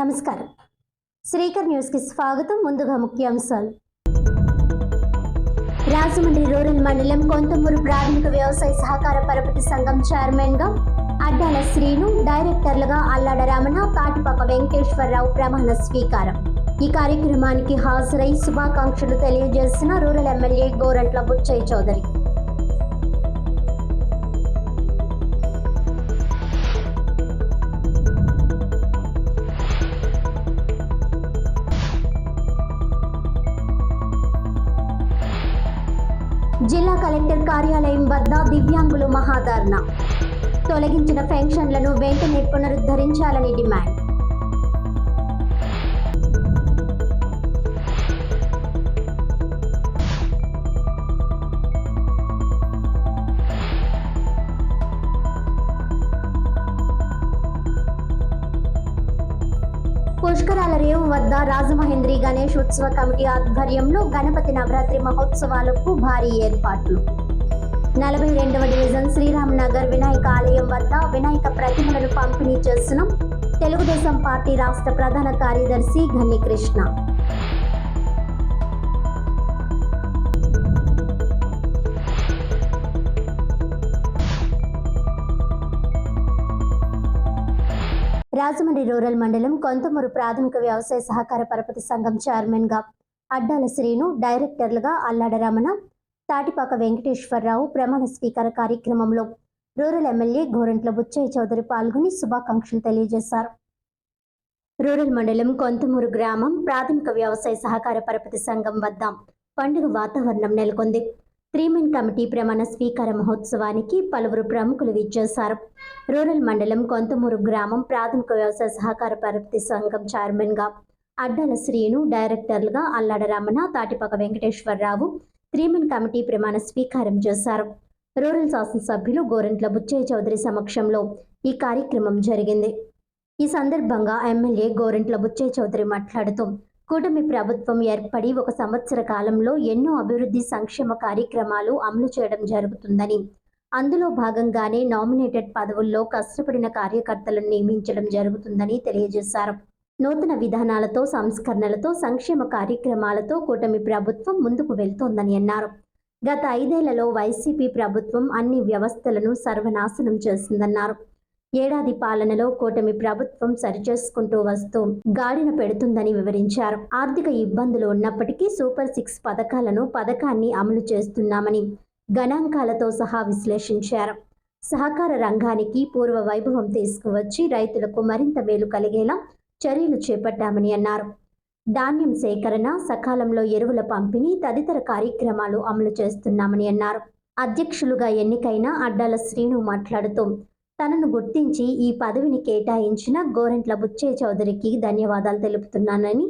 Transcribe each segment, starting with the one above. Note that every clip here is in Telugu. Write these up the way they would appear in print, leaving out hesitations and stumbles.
నమస్కారం. శ్రీకర్ న్యూస్ కి స్వాగతం. ముందుగా ముఖ్యాంశాలు. రాజమండ్రి రూరల్ మండలం కొంతమూరు ప్రాథమిక వ్యవసాయ సహకార పరపతి సంఘం చైర్మన్ గా అడ్డాల శ్రీను, డైరెక్టర్లుగా అల్లాడ రమణ, తాటిపాక వెంకటేశ్వరరావు ప్రమాణ స్వీకారం. ఈ కార్యక్రమానికి హాజరై శుభాకాంక్షలు తెలియజేసిన రూరల్ ఎమ్మెల్యే గోరంట్ల బుచ్చయ్య చౌదరి. జిల్లా కలెక్టర్ కార్యాలయం వద్ద దివ్యాంగులు మహాధర్నా. తొలగించిన పెన్షన్లను వెంటనే పునరుద్ధరించాలని డిమాండ్. పుష్కరాల రేవు వద్ద రాజమహేంద్రి గణేష్ ఉత్సవ కమిటీ ఆధ్వర్యంలో గణపతి నవరాత్రి మహోత్సవాలకు భారీ ఏర్పాట్లు. 42వ డివిజన్ శ్రీరామ్ నగర్ వినాయక ఆలయం వద్ద వినాయక ప్రతిమలను పంపిణీ చేసిన తెలుగుదేశం పార్టీ రాష్ట్ర ప్రధాన కార్యదర్శి గన్ని కృష్ణ. రాజమండ్రి రూరల్ మండలం కొంతమూరు ప్రాథమిక వ్యవసాయ సహకార పరపతి సంఘం చైర్మన్ గా అడ్డాల శ్రీను, డైరెక్టర్లుగా అల్లాడ రమణ, తాటిపాక వెంకటేశ్వరరావు ప్రమాణ స్వీకార కార్యక్రమంలో రూరల్ ఎమ్మెల్యే గోరంట్ల బుచ్చయ్య చౌదరి పాల్గొని శుభాకాంక్షలు తెలియజేశారు. రూరల్ మండలం కొంతమూరు గ్రామం ప్రాథమిక వ్యవసాయ సహకార పరపతి సంఘం వద్ద పండుగ వాతావరణం నెలకొంది. 3 కమిటీ ప్రమాణ స్వీకార మహోత్సవానికి పలువురు ప్రముఖులు విచ్చేశారు. రూరల్ మండలం కొంతమూరు గ్రామం ప్రాథమిక వ్యవసాయ సహకార పరపతి సంఘం చైర్మన్ గా అడ్డాల శ్రీను, డైరెక్టర్లుగా అల్లాడ రమణ, తాటిపాక వెంకటేశ్వరరావు 3 కమిటీ ప్రమాణ స్వీకారం చేశారు. రూరల్ శాసనసభ్యులు గోరంట్ల బుచ్చయ్య చౌదరి సమక్షంలో ఈ కార్యక్రమం జరిగింది. ఈ సందర్భంగా ఎమ్మెల్యే గోరంట్ల బుచ్చయ్య చౌదరి మాట్లాడుతూ, కూటమి ప్రభుత్వం ఏర్పడి 1 సంవత్సర కాలంలో ఎన్నో అభివృద్ధి సంక్షేమ కార్యక్రమాలు అమలు చేయడం జరుగుతుందని, అందులో భాగంగానే నామినేటెడ్ పదవుల్లో కష్టపడిన కార్యకర్తలను నియమించడం జరుగుతుందని తెలియజేశారు. నూతన విధానాలతో, సంస్కరణలతో, సంక్షేమ కార్యక్రమాలతో కూటమి ప్రభుత్వం ముందుకు వెళ్తోందని అన్నారు. గత 5 ఏళ్లలో వైసీపీ ప్రభుత్వం అన్ని వ్యవస్థలను సర్వనాశనం చేసిందన్నారు. ఏడాది పాలనలో కూటమి ప్రభుత్వం సరిచేసుకుంటూ వస్తూ గాడిన పెడుతుందని వివరించారు. ఆర్థిక ఇబ్బందులు ఉన్నప్పటికీ సూపర్ 6 పథకాన్ని అమలు చేస్తున్నామని గణాంకాలతో సహా విశ్లేషించారు. సహకార రంగానికి పూర్వ వైభవం తీసుకువచ్చి రైతులకు మరింత మేలు కలిగేలా చర్యలు చేపట్టామని అన్నారు. ధాన్యం సేకరణ, సకాలంలో ఎరువుల పంపిణీ తదితర కార్యక్రమాలు అమలు చేస్తున్నామని అన్నారు. అధ్యక్షులుగా ఎన్నికైన అడ్డాల శ్రీను మాట్లాడుతూ, తనను గుర్తించి ఈ పదవిని కేటాయించిన గోరంట్ల బుచ్చయ్య చౌదరికి ధన్యవాదాలు తెలుపుతున్నానని,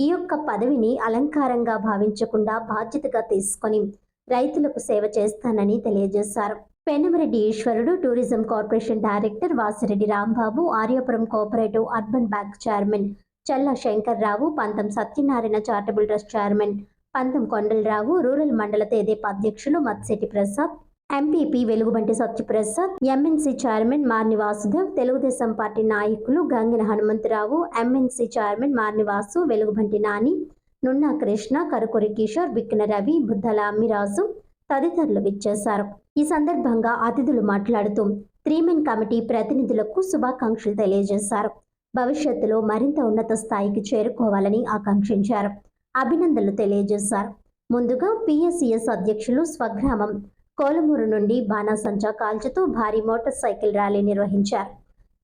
ఈ యొక్క పదవిని అలంకారంగా భావించకుండా బాధ్యతగా తీసుకొని రైతులకు సేవ చేస్తానని తెలియజేశారు. Pennamareddy Eswarudu, tourism corporation director Vasireddy Rambabu, Aryapuram cooperative urban bank chairman Challa Shankar Rao, Pantham Satyanarayana charitable trust chairman పంతం కొండలరావు, రూరల్ మండల తెదేపా అధ్యక్షులు Matsetti Prasad, MPP Velugubanti Satyaprasad, MNC chairman Marni Vasudev, Telugu Desam party నాయకులు గంగిన హనుమంతరావు, ఎంఎన్సీ చైర్మన్ మార్నివాసు, వెలుగుబంటి నాని, నున్నా కృష్ణ, కరుకొరి కిషోర్, బిక్కిన రవి, బుద్ధల అమ్మిరాజు తదితరులు విచ్చేశారు. ఈ సందర్భంగా అతిథులు మాట్లాడుతూ 3 కమిటీ ప్రతినిధులకు శుభాకాంక్షలు తెలియజేశారు. భవిష్యత్తులో మరింత ఉన్నత స్థాయికి చేరుకోవాలని ఆకాంక్షించారు. అభినందనలు తెలియజేశారు. ముందుగా పిఎస్సిఎస్ అధ్యక్షులు స్వగ్రామం కోలమూరు నుండి బాణాసంచా కాల్చుతూ భారీ మోటార్ సైకిల్ ర్యాలీ నిర్వహించారు.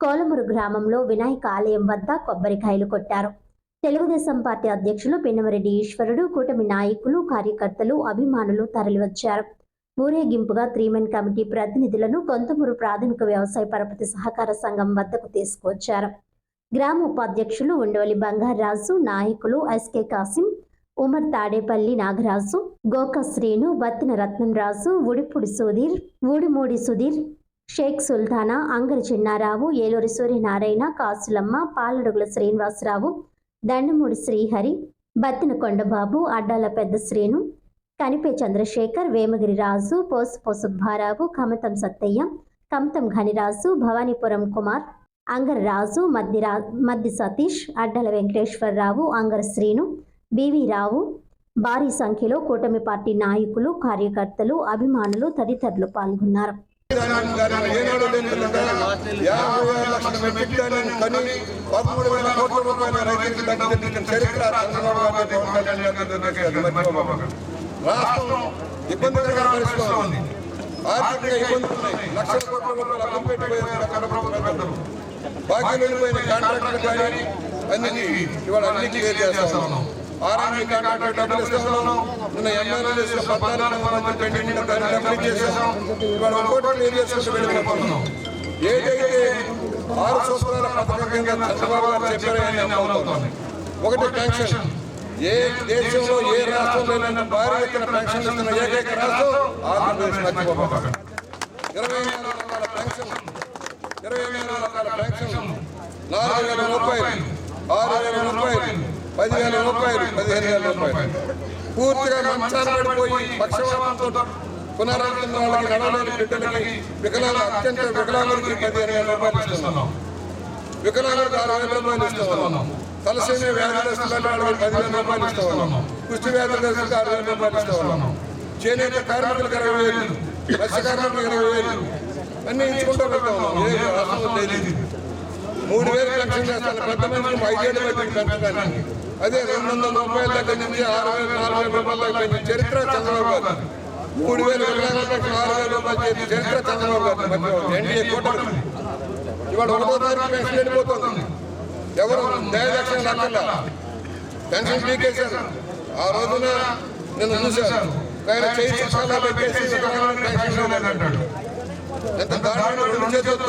కోలమూరు గ్రామంలో వినాయక ఆలయం వద్ద కొబ్బరికాయలు కొట్టారు. తెలుగుదేశం పార్టీ అధ్యక్షులు పెన్నమరెడ్డి ఈశ్వరుడు, కూటమి నాయకులు, కార్యకర్తలు, అభిమానులు తరలివచ్చారు. ఊరేగింపుగా 3 కమిటీ ప్రతినిధులను కొంతమూరు ప్రాథమిక వ్యవసాయ పరపతి సహకార సంఘం వద్దకు తీసుకువచ్చారు. గ్రామ ఉపాధ్యక్షులు ఉండవల్లి బంగారాజు, నాయకులు ఎస్కే కాసిం, ఉమర్ తాడేపల్లి నాగరాజు, గోక శ్రీను, బత్తిన రత్నంరాజు, ఊడిమూడి సుధీర్, షేక్ సుల్తానా, అంగరి చిన్నారావు, ఏలూరి సూర్యనారాయణ, కాసులమ్మ, పాలడుగుల శ్రీనివాసరావు, దండమూడి శ్రీహరి, బత్తిన కొండబాబు, అడ్డాల పెద్ద శ్రీను, కనిపే చంద్రశేఖర్, వేమగిరి రాజు, పోసు సుబ్బారావు, కమతం సత్తయ్య, కమతం ఘనిరాజు, భవానీపురం కుమార్, అంగర రాజు, మద్ది సతీష్, అడ్డల వెంకటేశ్వరరావు, అంగర శ్రీను, బివి రావు, భారీ సంఖ్యలో కూటమి పార్టీ నాయకులు, కార్యకర్తలు, అభిమానులు తదితరులు పాల్గొన్నారు. ఆర్థిక ఇబ్బందులు ఉన్నాయి. లక్షల కోట్ల రూపాయలు అప్పు పెట్టిపోయిన బాకీలైన కాంట్రాక్టులు కానీ అన్నిటి ఇవాళ అన్ని క్లియర్ చేస్తా ఉన్నాం. ఆర్ఎంఈ కాంట్రాక్టర్ డబ్బులు ఇస్తా ఉన్నాం. నిన్న ఎమ్మెల్యేలు 14 మంది పెండింగ్ డబ్బులు ఇచ్చేసాం. ఇవాళ ఒక్కోటి క్లియర్ చేసుకుంటూ వెళ్ళిపోతున్నాం. ఏదైతే 6 సంవత్సరాల పథకం కింద చంద్రబాబు గారు చెప్పారని అవుతుంది. ఒకటి పెన్షన్, ఏ దేశంలో ఏ రాష్ట్రంలో భారీ ఎత్తున పెన్షన్ ఇస్తున్న ఏకైక రాష్ట్రం ఆంధ్రప్రదేశ్. మర్చిపోకండి. 24 రకాల పెన్షన్, 24 రకాల పెన్షన్, 4,000 రూపాయలు, 6,000 రూపాయలు, 10,000 రూపాయలు, 15,000 రూపాయలు. పూర్తిగా మంచాలు పడిపోయి పక్షవాతంతో పునరావృతం వాళ్ళకి, నడవలేని బిడ్డలకి, అత్యంత వికలాంగులకి 15,000 రూపాయలు ఇస్తున్నాం. వికలాంగులకు 6,000 రూపాయలు ఇస్తున్నాం. తలసేమియా వ్యాధిగ్రస్తుల వాళ్ళకి 10,000 రూపాయలు ఇస్తా ఉన్నాం. కుష్టి వ్యాధిగ్రస్తులకు 6,000 రూపాయలు ఇస్తా ఉన్నాం. చేనేత కార్మికులకు 20,000, మత్స్య కార్మికులకు 20,000 అన్ని ఇచ్చుకుంటూ వెళ్తా ఉన్నాం. ఏ రాష్ట్రం లేదు. 3,000 పెన్షన్ చేస్తాను. పెద్ద మనిషికి 5 ఏళ్ళు పెట్టి పెంచడానికి. అదే 200 రూపాయల దగ్గర నుంచి 6,000, 4,000 రూపాయల దాకా పెంచిన చరిత్ర చంద్రబాబు గారు. 3,000 వికలాంగుల పెన్షన్ 6,000 రూపాయలు చేసిన చరిత్ర చంద్రబాబు గారు. ఎన్డీఏ కూటమి ఇవాళ 1వ తారీఖు పెన్షన్ వెళ్ళిపోతుంది. ఎవరు దయదక్షిణ లెక్కల పెన్షన్ పీకేశారు. ఆ రోజున నిన్ను చూశారు. ఆయన చేయి చట్టాలు పెట్టేసి పెన్షన్ అంటాడు. ఎంత దారుణం. 2 చేతులు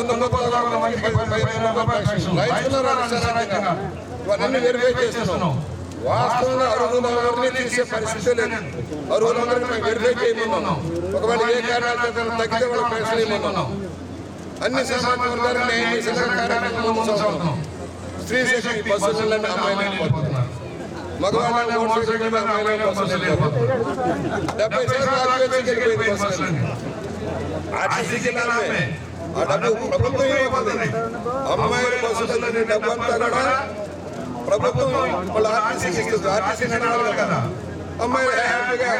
ఇవన్నీ వెరిఫై చేస్తున్నాం. వాస్తవంగా అర్హులందరినీ తీసే పరిస్థితి లేదు. అర్హులందరినీ మేము వెరిఫై చేయమన్నాం. ఒకవేళ ఏ కారణాలు తగ్గితే వాళ్ళ పెన్షన్ ఇవ్వమన్నాం. అన్ని సామాజిక వర్గాలకు న్యాయం చేసే కార్యక్రమం ముందుకు. స్త్రీ శక్తి బస్సులన్నీ అమ్మాయిలు పోతున్నారు. మగవాళ్ళని మోటార్ సైకిల్ మీద అమ్మాయిలు బస్సులు వెళ్ళిపోతున్నారు. 70% వెళ్ళిపోయింది బస్సులన్నీ. ఆర్టీసీకి లాభమే. ఆ డబ్బు ప్రభుత్వం ఇవ్వబోతుంది. అమ్మాయిల బస్సులన్నీ డబ్బు అంతా కూడా ప్రభుత్వం వాళ్ళ ఆర్టీసీకి ఇస్తుంది. ఆర్టీసీ నడవాలి కదా. అమ్మాయిలు హ్యాపీగా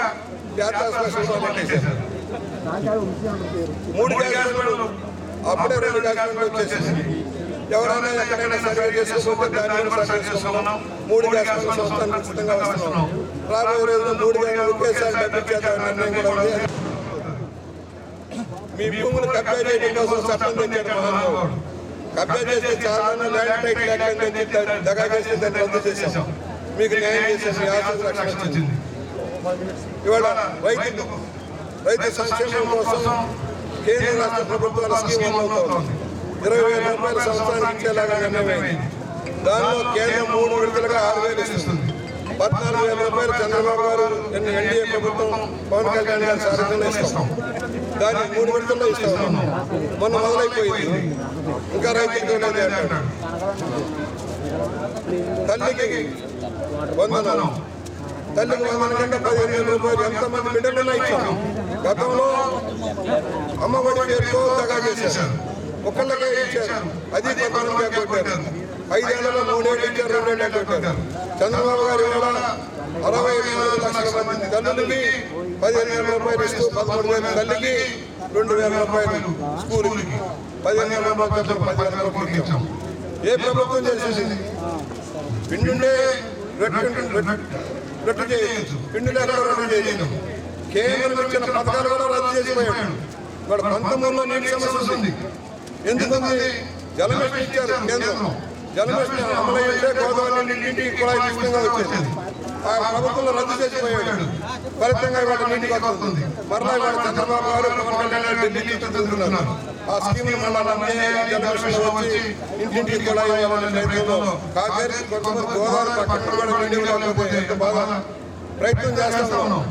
యాత్రా స్పెషల్ పెట్టేశారు. 3 గ్యాస్ బండ్లు అప్పుడే 2 గ్యాస్ బండ్లు వచ్చేసింది. ఎవరైనా ఎక్కడైనా సర్వే చేసుకోకపోతే దాని సర్వే చేసుకున్నాం. 3 గ్యాస్ బండ్లు సంస్థానికి ఉచితంగా వస్తున్నాం. రాబోయే రోజున 3 గ్యాస్ ఒకేసారి డబ్బిచ్చేద్దాం నిర్ణయం కూడా ఉంది. మీ భూములు కబ్జా చేయడం కోసం చట్టం తెచ్చాడు మహానుభావుడు. కబ్జా చేస్తే చాలా ల్యాండ్ టైటిల్ యాక్ట్ దగా చేస్తే దాన్ని రద్దు చేశాం. మీకు న్యాయం చేసేసి మీ ఆస్తుల రక్షణ వచ్చింది. ఇవాళ రైతు సంక్షేమం కోసం కేంద్ర రాష్ట్ర ప్రభుత్వాల స్కీమ్ అమలవుతోంది. 20,000 రూపాయల సంవత్సరానికి ఇచ్చేలాగా నిర్ణయమైంది. దానిలో కేంద్రం 3 విడతలుగా 6,000 ఇస్తుంది. 14,000 రూపాయలు చంద్రబాబు గారు ఎన్డీఏ ప్రభుత్వం పవన్ కళ్యాణ్ గారి సారథ్యంలో ఇస్తాం. దాన్ని 3 విడతల్లో ఇస్తాం. మొన్న మొదలైపోయింది. ఇంకా రైతులతో అంటాడు. తల్లికి వందనం కంటే 15,000 రూపాయలు ఎంతమంది బిడ్డలైనా ఇచ్చాం. గతంలో అమ్మఒడి పేరుతో దగా చేశారు. ఒకళ్ళకే ఇచ్చారు. అది కొంతమంది కొట్టారు. 5 ఏళ్లలో 3 ఏళ్ళు ఇచ్చారు, 2 ఏళ్ళు కొట్టారు. చంద్రబాబు గారు ఇవాళ 64 లక్షల మంది తల్లులకి 15,000 రూపాయలు ఇస్తూ 13,000 తల్లికి 2,000 రూపాయలు స్కూల్కి 15,000 రూపాయలు 10,000 రూపాయలు ఇచ్చాం. ఏ ప్రభుత్వం చేసేసింది? పిండుండే రద్దు చేయొచ్చు. పిండి లేకుండా రద్దు చేయలేదు. కేంద్రం ఇచ్చిన పథకాలు కూడా రద్దు చేసిపోయాడు. ఇక్కడ 19లో నీటి సమస్య ఉంది. ఎందుకంటే జలమిషన్ ఇచ్చారు కేంద్రం. జలమిషన్ అమలైతే గోదావరి నీటి కూడా ఇష్టంగా వచ్చేసింది. ఆ ప్రభుత్వంలో రద్దు చేసిపోయాడు. ఫలితంగా ఇవాళ నీటికి వస్తుంది. మరలా ఇవాళ చంద్రబాబు గారు పవన్ కళ్యాణ్ గారు ఢిల్లీ చదువుతున్నారు. ఆ స్కీమ్ మళ్ళీ జలమిషన్ వచ్చి ఇంటింటికి కూడా కాకేరి కొంతమంది గోదావరి పక్కన కూడా నీళ్ళు కాకపోతే ఎంత బాగా ప్రయత్నం చేస్తున్నాం.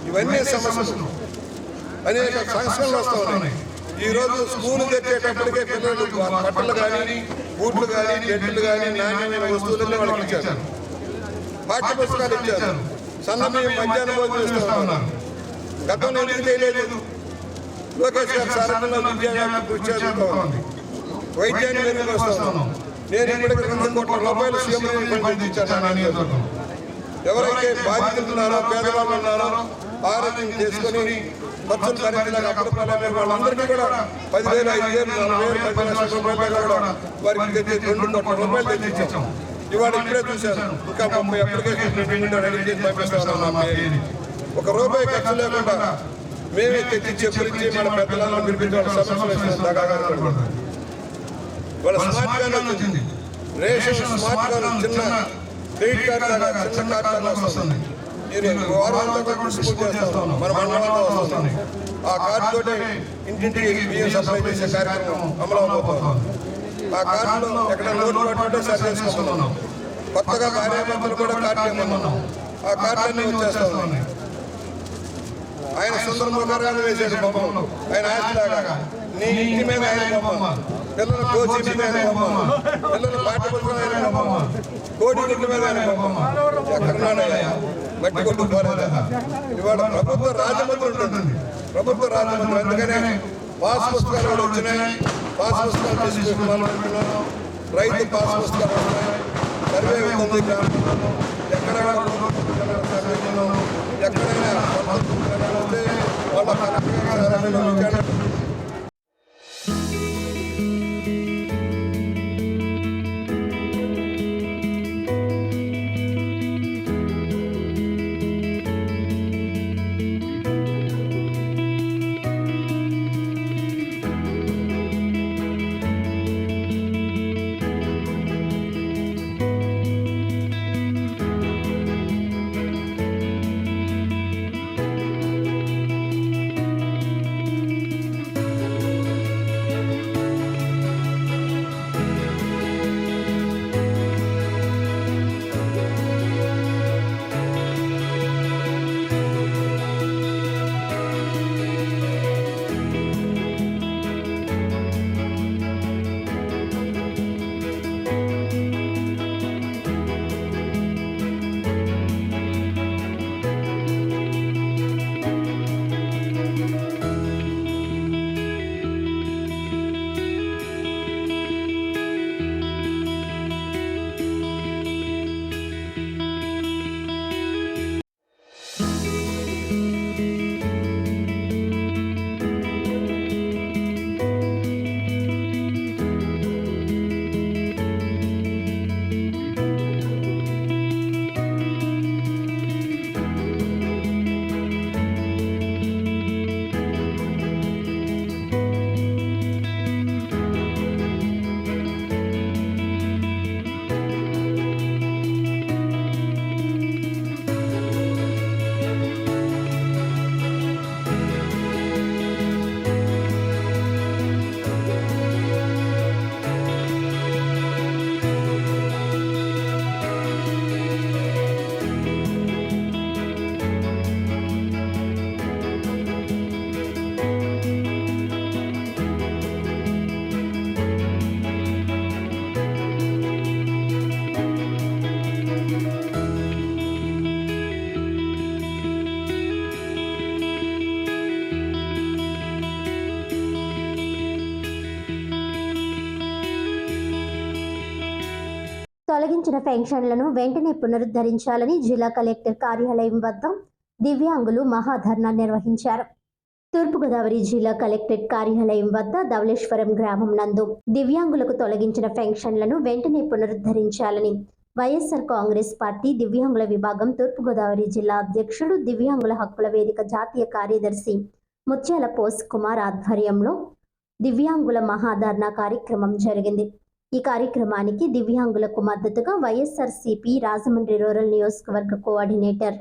ఇవన్నీ సమస్యలు, అనేక సంక్షేమాలు వస్తూ ఉన్నాయి. ఈ రోజు స్కూల్ తెచ్చేటప్పటికే పిల్లలు బట్టలు కానీ, బూట్లు కానీ, జడ్లు కానీ, నాణ్యమైన వస్తువులన్నీ వాళ్ళకి ఇచ్చారు. పాఠ్య పుస్తకాలు ఇచ్చారు. సన్నమయ్య మధ్యాహ్న భోజనం ఇస్తూ ఉన్నారు. గతంలో ఎందుకు చేయలేదు? లోకేష్ గారి సారథ్యంలో విద్యా కృషి చేస్తూ ఉంది. వైద్యాన్ని మెరుగుపరుస్తాను. నేను ఇప్పటికి 2 కోట్ల రూపాయలు సీఎం ఫండ్ ఇచ్చాను నా నియోజకవర్గం. ఎవరైతే బాధితులు ఉన్నారో, పేదవాళ్ళు ఉన్నారో ఆరోగ్యం చేసుకుని ఖర్చులు భరించలేక అప్పుడప్పుడు వాళ్ళందరికీ కూడా 10,000, 5,000, 4,000, 10 లక్షల రూపాయలు కూడా వారికి తెచ్చి 2 కోట్ల రూపాయలు తెచ్చిచ్చాం. ఇవాళ ఇప్పుడే చూశాను, ఇంకా 30 అప్లికేషన్ రెడీ చేసి పంపిస్తాను. ఒక రూపాయి ఖర్చు లేకుండా మేమే తెచ్చి చెప్పులిచ్చి మన పెద్దలను పిలిపించి వాళ్ళ సమస్యలు వాళ్ళ స్మార్ట్ కార్డు వచ్చింది. రేషన్ స్మార్ట్ కార్డు చిన్న క్రెడిట్ కార్డు చిన్న కార్డు వస్తుంది. మన మండలంలో వస్తుంది. ఆ కార్డు తోటి ఇంటింటికి బియ్యం సప్లై చేసే కార్యక్రమం అమలు అవుతుంది. ఆ కార్డులో ఎక్కడ లోటు పట్టుకుంటే సరి చేసుకుంటున్నాం. కొత్తగా కార్యకర్తలు కూడా కార్డు ఇవ్వమన్నాం. ఆ కార్డులన్నీ వచ్చేస్తా ఉన్నాయి. ఆయన సుందరముఖాన్ని వేసేది బొమ్మ, ఆయన ఆశలాగా నీ ఇంటి మీద ఆయన బొమ్మ, పిల్లల కోచి మీద ఆయన బొమ్మ, పిల్లల పాఠ్యపుస్తకం ఆయన బొమ్మ, కోడి గుడ్ల మీద ఆయన బొమ్మ. ఎక్కడున్నాడయ్యా? మట్టి కొట్టుకోలేదా? ఇవాళ ప్రభుత్వ రాజమండ్రి ఉంటుంది. ప్రభుత్వ రాజమండ్రి అందుకనే పాస్ పుస్తకాలు కూడా వచ్చినాయి. పాస్ పుస్తకాలు తీసుకుంటున్నాం. రైతు పాస్ పుస్తకాలు వస్తున్నాయి. సర్వే ఉంది గ్రామంలో. ఎక్కడైనా ఎక్కడైనా వాళ్ళ తొలగించిన పెన్షన్లను వెంటనే పునరుద్ధరించాలని జిల్లా కలెక్టర్ కార్యాలయం వద్ద దివ్యాంగులు మహాధర్నా నిర్వహించారు. తూర్పుగోదావరి జిల్లా కలెక్టరేట్ కార్యాలయం వద్ద ధవళేశ్వరం గ్రామం నందు దివ్యాంగులకు తొలగించిన పెన్షన్లను వెంటనే పునరుద్ధరించాలని వైఎస్ఆర్ కాంగ్రెస్ పార్టీ దివ్యాంగుల విభాగం తూర్పుగోదావరి జిల్లా అధ్యక్షుడు దివ్యాంగుల హక్కుల వేదిక జాతీయ కార్యదర్శి ముత్యాల పోస్ కుమార్ ఆధ్వర్యంలో దివ్యాంగుల మహాధర్నా కార్యక్రమం జరిగింది. ఈ కార్యక్రమానికి దివ్యాంగులకు మద్దతుగా వైఎస్ఆర్సీపీ రాజమండ్రి రూరల్ నియోజకవర్గ కోఆర్డినేటర్,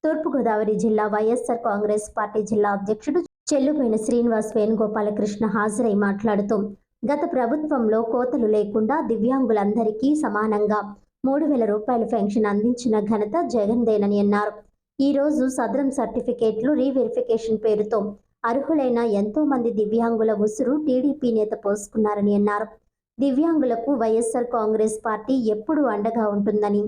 తూర్పుగోదావరి జిల్లా వైఎస్ఆర్ కాంగ్రెస్ పార్టీ జిల్లా అధ్యక్షుడు చెల్లుబోయిన శ్రీనివాస్ వేణుగోపాలకృష్ణ హాజరై మాట్లాడుతూ, గత ప్రభుత్వంలో కోతలు లేకుండా దివ్యాంగులందరికీ సమానంగా 3,000 రూపాయల పెన్షన్ అందించిన ఘనత జగన్దేనని అన్నారు. ఈ రోజు సదరం సర్టిఫికేట్లు రీవెరిఫికేషన్ పేరుతో అర్హులైన ఎంతో మంది దివ్యాంగుల ఉసురు టీడీపీ నేత పోసుకున్నారని అన్నారు. దివ్యాంగులకు వైఎస్ఆర్ కాంగ్రెస్ పార్టీ ఎప్పుడూ అండగా ఉంటుందని,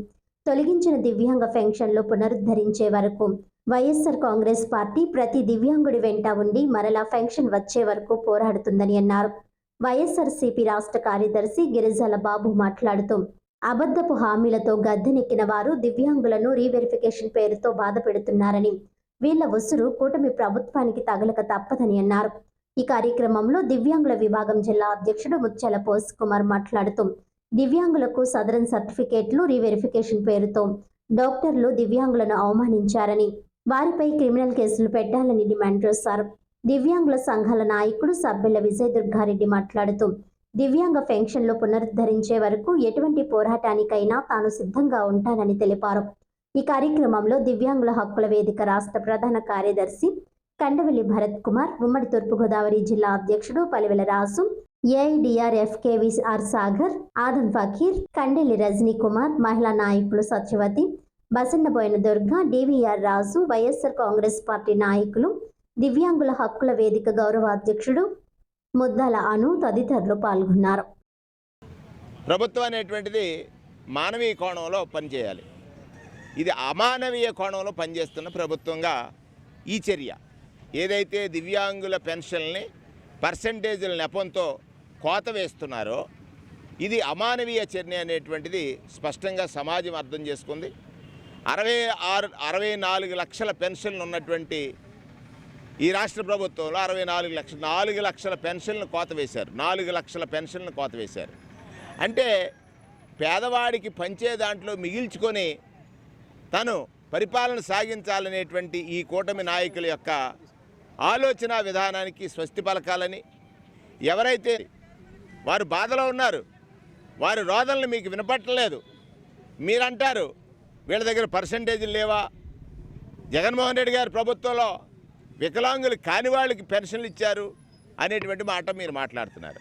తొలగించిన దివ్యాంగ పెన్షన్లు పునరుద్ధరించే వరకు వైఎస్ఆర్ కాంగ్రెస్ పార్టీ ప్రతి దివ్యాంగుడి వెంట ఉండి మరలా పెన్షన్ వచ్చే వరకు పోరాడుతుందని అన్నారు. వైఎస్ఆర్సీపీ రాష్ట్ర కార్యదర్శి గిరిజాల బాబు మాట్లాడుతూ అబద్ధపు హామీలతో గద్దెనెక్కిన వారు దివ్యాంగులను రీవెరిఫికేషన్ పేరుతో బాధ పెడుతున్నారని, వీళ్ల ఉసురు కూటమి ప్రభుత్వానికి తగలక తప్పదని అన్నారు. ఈ కార్యక్రమంలో దివ్యాంగుల విభాగం జిల్లా అధ్యక్షుడు ముత్యాల పోస్ కుమార్ మాట్లాడుతూ దివ్యాంగులకు సదరన్ సర్టిఫికేట్లు రీవెరిఫికేషన్ పేరుతో డాక్టర్లు దివ్యాంగులను అవమానించారని, వారిపై క్రిమినల్ కేసులు పెట్టాలని డిమాండ్ చేశారు. దివ్యాంగుల సంఘాల నాయకుడు సబ్బెళ్ల విజయ్ దుర్గారెడ్డి మాట్లాడుతూ దివ్యాంగ పెన్షన్లు పునరుద్ధరించే వరకు ఎటువంటి పోరాటానికైనా తాను సిద్ధంగా ఉంటానని తెలిపారు. ఈ కార్యక్రమంలో దివ్యాంగుల హక్కుల వేదిక రాష్ట్ర ప్రధాన కార్యదర్శి కండవెల్లి భరత్ కుమార్, ఉమ్మడి తూర్పుగోదావరి జిల్లా అధ్యక్షుడు పలివెల రాసు, ఏఐడిఆర్ FKVR సాగర్, ఆదం ఫకీర్, కండెల్లి రజనీ కుమార్, మహిళా నాయకులు సత్యవతి, బసన్నబోయిన దుర్గ, DVR రాజు, వైఎస్ఆర్ కాంగ్రెస్ పార్టీ నాయకులు, దివ్యాంగుల హక్కుల వేదిక గౌరవ అధ్యక్షుడు ముద్దాల అను తదితరులు పాల్గొన్నారు. ప్రభుత్వం అనేటువంటిది మానవీయ కోణంలో పనిచేయాలి. ఇది అమానవీయ కోణంలో పనిచేస్తున్న ప్రభుత్వంగా ఈ చర్య ఏదైతే దివ్యాంగుల పెన్షన్ని పర్సంటేజీల నెపంతో కోత వేస్తున్నారో ఇది అమానవీయ చర్య అనేటువంటిది స్పష్టంగా సమాజం అర్థం చేసుకుంది. 64 లక్షల పెన్షన్లు ఉన్నటువంటి ఈ రాష్ట్ర ప్రభుత్వంలో 4 లక్షల పెన్షన్లను కోత వేశారు. 4 లక్షల పెన్షన్లను కోత వేశారు అంటే పేదవాడికి పంచే దాంట్లో మిగిల్చుకొని తను పరిపాలన సాగించాలనేటువంటి ఈ కూటమి నాయకుల యొక్క ఆలోచన విధానానికి స్వస్తి పలకాలని, ఎవరైతే వారు బాధలో ఉన్నారు వారి రోదనలు మీకు వినపట్టలేదు, మీరంటారు వీళ్ళ దగ్గర పర్సంటేజీలు లేవా, జగన్మోహన్ రెడ్డి గారి ప్రభుత్వంలో వికలాంగులు కాని వాళ్ళకి పెన్షన్లు ఇచ్చారు అనేటువంటి మాట మీరు మాట్లాడుతున్నారు.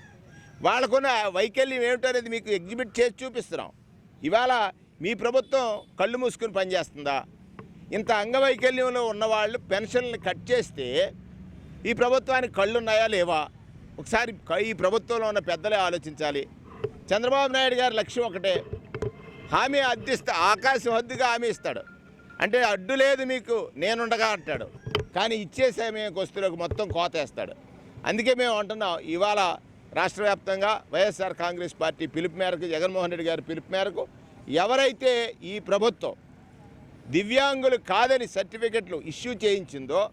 వాళ్ళకున్న వైకల్యం ఏమిటనేది మీకు ఎగ్జిబిట్ చేసి చూపిస్తున్నాం. ఇవాళ మీ ప్రభుత్వం కళ్ళు మూసుకుని పనిచేస్తుందా? ఇంత అంగవైకల్యంలో ఉన్నవాళ్ళు పెన్షన్లు కట్ చేస్తే ఈ ప్రభుత్వానికి కళ్ళున్నాయా లేవా ఒకసారి ఈ ప్రభుత్వంలో ఉన్న పెద్దలే ఆలోచించాలి. చంద్రబాబు నాయుడు గారి లక్ష్యం ఒకటే, హామీ అద్దిస్తా, ఆకాశం హద్దుగా హామీ ఇస్తాడు. అంటే అడ్డు లేదు మీకు నేనుండగా అంటాడు, కానీ ఇచ్చే సమయం వస్తువులకు మొత్తం కోతేస్తాడు. అందుకే మేము అంటున్నాం, ఇవాళ రాష్ట్ర వ్యాప్తంగా వైఎస్ఆర్ కాంగ్రెస్ పార్టీ పిలుపు మేరకు, జగన్మోహన్ రెడ్డి గారి పిలుపు మేరకు ఎవరైతే ఈ ప్రభుత్వం దివ్యాంగులు కాదని సర్టిఫికెట్లు ఇష్యూ చేయించిందో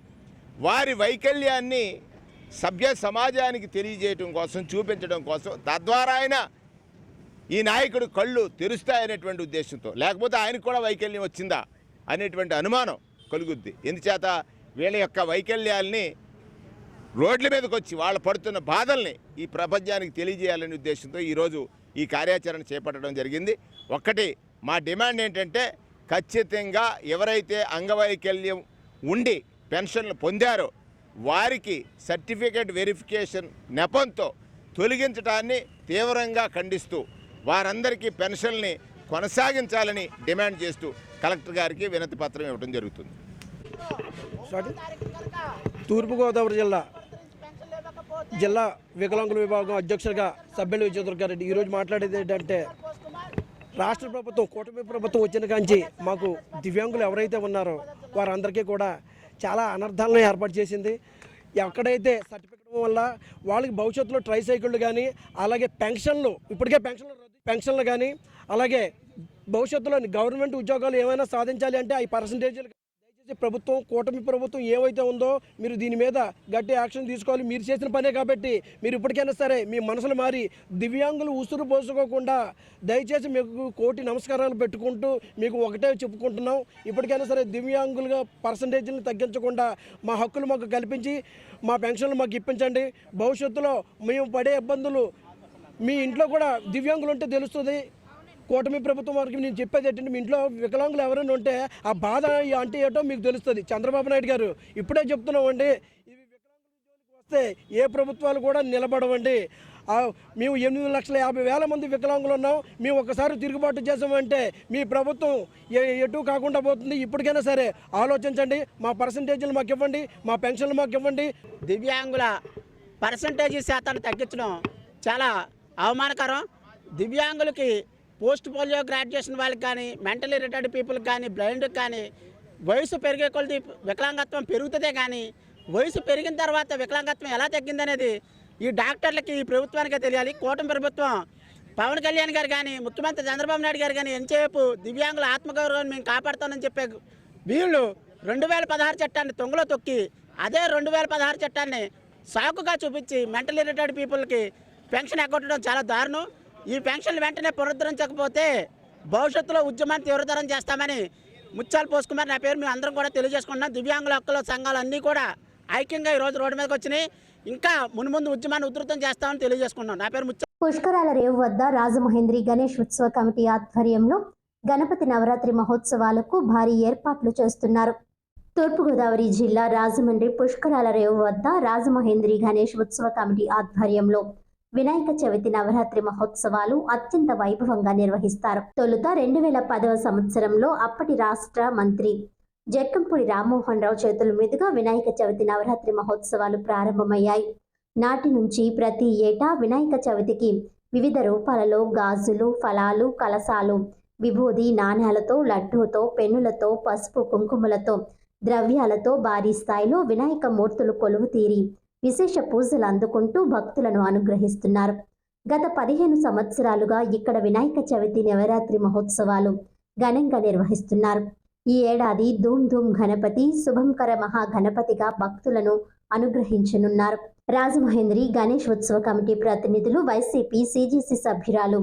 వారి వైకల్యాన్ని సభ్య సమాజానికి తెలియజేయడం కోసం, చూపించడం కోసం, తద్వారా ఆయన ఈ నాయకుడు కళ్ళు తెరుస్తాయనేటువంటి ఉద్దేశంతో, లేకపోతే ఆయనకు కూడా వైకల్యం వచ్చిందా అనేటువంటి అనుమానం కలుగుద్ది. ఎందుచేత వీళ్ళ యొక్క వైకల్యాల్ని రోడ్ల మీదకి వచ్చి వాళ్ళు పడుతున్న బాధల్ని ఈ ప్రపంచానికి తెలియజేయాలనే ఉద్దేశంతో ఈరోజు ఈ కార్యాచరణ చేపట్టడం జరిగింది. ఒక్కటి మా డిమాండ్ ఏంటంటే, ఖచ్చితంగా ఎవరైతే అంగవైకల్యం ఉండి పెన్షన్లు పొందారో వారికి సర్టిఫికేట్ వెరిఫికేషన్ నెపంతో తొలగించడాన్ని తీవ్రంగా ఖండిస్తూ వారందరికీ పెన్షన్ని కొనసాగించాలని డిమాండ్ చేస్తూ కలెక్టర్ గారికి వినతి పత్రం ఇవ్వడం జరుగుతుంది. తూర్పుగోదావరి జిల్లా వికలాంగుల విభాగం అధ్యక్షుడిగా సబ్బెళ్ల విజయ్ దుర్గారెడ్డి ఈరోజు మాట్లాడేది ఏంటంటే, రాష్ట్ర ప్రభుత్వం కూటమి ప్రభుత్వం వచ్చిన కాంచి మాకు దివ్యాంగులు ఎవరైతే ఉన్నారో వారందరికీ కూడా చాలా అనర్థాలను ఏర్పాటు చేసింది. ఎక్కడైతే సర్టిఫికెట్ వల్ల వాళ్ళకి భవిష్యత్తులో ట్రైసైకిళ్ళు కానీ, అలాగే పెన్షన్లు, ఇప్పటికే పెన్షన్లు కానీ, అలాగే భవిష్యత్తులో గవర్నమెంట్ ఉద్యోగాలు ఏమైనా సాధించాలి అంటే ఈ పర్సంటేజీలు దయచేసి ప్రభుత్వం, కూటమి ప్రభుత్వం ఏవైతే ఉందో మీరు దీని మీద గట్టి యాక్షన్ తీసుకోవాలి. మీరు చేసిన పనే కాబట్టి మీరు ఇప్పటికైనా సరే మీ మనసులు మారి దివ్యాంగులు ఉసురు పోసుకోకుండా దయచేసి మీకు కోటి నమస్కారాలు పెట్టుకుంటూ మీకు ఒకటే చెప్పుకుంటున్నాం, ఇప్పటికైనా సరే దివ్యాంగులుగా పర్సంటేజీలను తగ్గించకుండా మా హక్కులు మాకు కల్పించి మా పెన్షన్లు మాకు ఇప్పించండి. భవిష్యత్తులో మేము పడే ఇబ్బందులు మీ ఇంట్లో కూడా దివ్యాంగులు ఉంటే తెలుస్తుంది. కూటమి ప్రభుత్వం వారికి నేను చెప్పేది ఏంటంటే, మీ ఇంట్లో వికలాంగులు ఎవరైనా ఉంటే ఆ బాధ అంటే ఏంటో మీకు తెలుస్తుంది. చంద్రబాబు నాయుడు గారు ఇప్పుడే చెప్తున్నామండి, ఇవి వికలాంగుల జోలికి వస్తే ఏ ప్రభుత్వాలు కూడా నిలబడవండి. మేము 8,50,000 మంది వికలాంగులు ఉన్నాం, మేము ఒకసారి తిరుగుబాటు చేసామంటే మీ ప్రభుత్వం ఎటు కాకుండా పోతుంది. ఇప్పటికైనా సరే ఆలోచించండి, మా పర్సంటేజీలు మాకు ఇవ్వండి, మా పెన్షన్లు మాకు ఇవ్వండి. దివ్యాంగుల పర్సంటేజీ శాతాన్ని తగ్గించడం చాలా అవమానకరం. దివ్యాంగులకి పోస్ట్ పోలియో గ్రాడ్యుయేషన్ వాళ్ళకి కానీ, మెంటలీ రిటార్డ్ పీపుల్కి కానీ, బ్లైండ్కి కానీ వయసు పెరిగే కొలది వికలాంగత్వం పెరుగుతుందే కానీ వయసు పెరిగిన తర్వాత వికలాంగత్వం ఎలా తగ్గిందనేది ఈ డాక్టర్లకి, ఈ ప్రభుత్వానికే తెలియాలి. కూటమి ప్రభుత్వం పవన్ కళ్యాణ్ గారు కానీ, ముఖ్యమంత్రి చంద్రబాబు నాయుడు గారు కానీ ఎంతసేపు దివ్యాంగుల ఆత్మగౌరవాన్ని మేము కాపాడుతామని చెప్పే వీళ్ళు 2016 చట్టాన్ని తొంగలో తొక్కి అదే 2016 చట్టాన్ని సాకుగా చూపించి మెంటల్ ఇరిటెడ్ పీపుల్కి పెన్షన్ ఎగ్గొట్టడం చాలా దారుణం. ఈ పెన్షన్లు వెంటనే పునరుద్ధరించకపోతే భవిష్యత్తులో ఉద్యమాన్ని తీవ్రతరం చేస్తామని ముత్యాల పోసుకుమార్ నా పేరు మేము అందరం కూడా తెలియజేసుకుంటున్నాం. దివ్యాంగుల హక్కుల సంఘాలు అన్నీ కూడా ఐక్యంగా ఈరోజు రోడ్డు మీదకి వచ్చినాయి. ఇంకా మున్ముందు ఉద్యమాన్ని ఉధృతం చేస్తామని తెలియజేసుకున్నాం. నా పేరు పుష్కరాల రేవు వద్ద రాజమహేంద్రి గణేష్ ఉత్సవ కమిటీ ఆధ్వర్యంలో గణపతి నవరాత్రి మహోత్సవాలకు భారీ ఏర్పాట్లు చేస్తున్నారు. తూర్పుగోదావరి జిల్లా రాజమండ్రి పుష్కరాల రేవు వద్ద రాజమహేంద్రి గణేష్ ఉత్సవ కమిటీ ఆధ్వర్యంలో వినాయక చవితి నవరాత్రి మహోత్సవాలు అత్యంత వైభవంగా నిర్వహిస్తారు. తొలుత 2010వ సంవత్సరంలో అప్పటి రాష్ట్ర మంత్రి జక్కంపూడి రామ్మోహన్ రావు చేతుల మీదుగా వినాయక చవితి నవరాత్రి మహోత్సవాలు ప్రారంభమయ్యాయి. నాటి నుంచి ప్రతి ఏటా వినాయక చవితికి వివిధ రూపాలలో గాజులు, ఫలాలు, కలశాలు, విభూది, నాణ్యాలతో, లడ్డూతో, పెన్నులతో, పసుపు కుంకుమలతో, ద్రవ్యాలతో భారీ స్థాయిలో వినాయక మూర్తులు కొలువు తీరి విశేష పూజలు అందుకుంటూ భక్తులను అనుగ్రహిస్తున్నారు. గత 15 సంవత్సరాలుగా ఇక్కడ వినాయక చవితి నవరాత్రి మహోత్సవాలు ఘనంగా నిర్వహిస్తున్నారు. ఈ ఏడాది ధూమ్ ధూమ్ గణపతి, శుభంకర మహాగణపతిగా భక్తులను అనుగ్రహించనున్నారు. రాజమహేంద్రి గణేష్ ఉత్సవ కమిటీ ప్రతినిధులు వైసీపీ సిజిసి సభ్యురాలు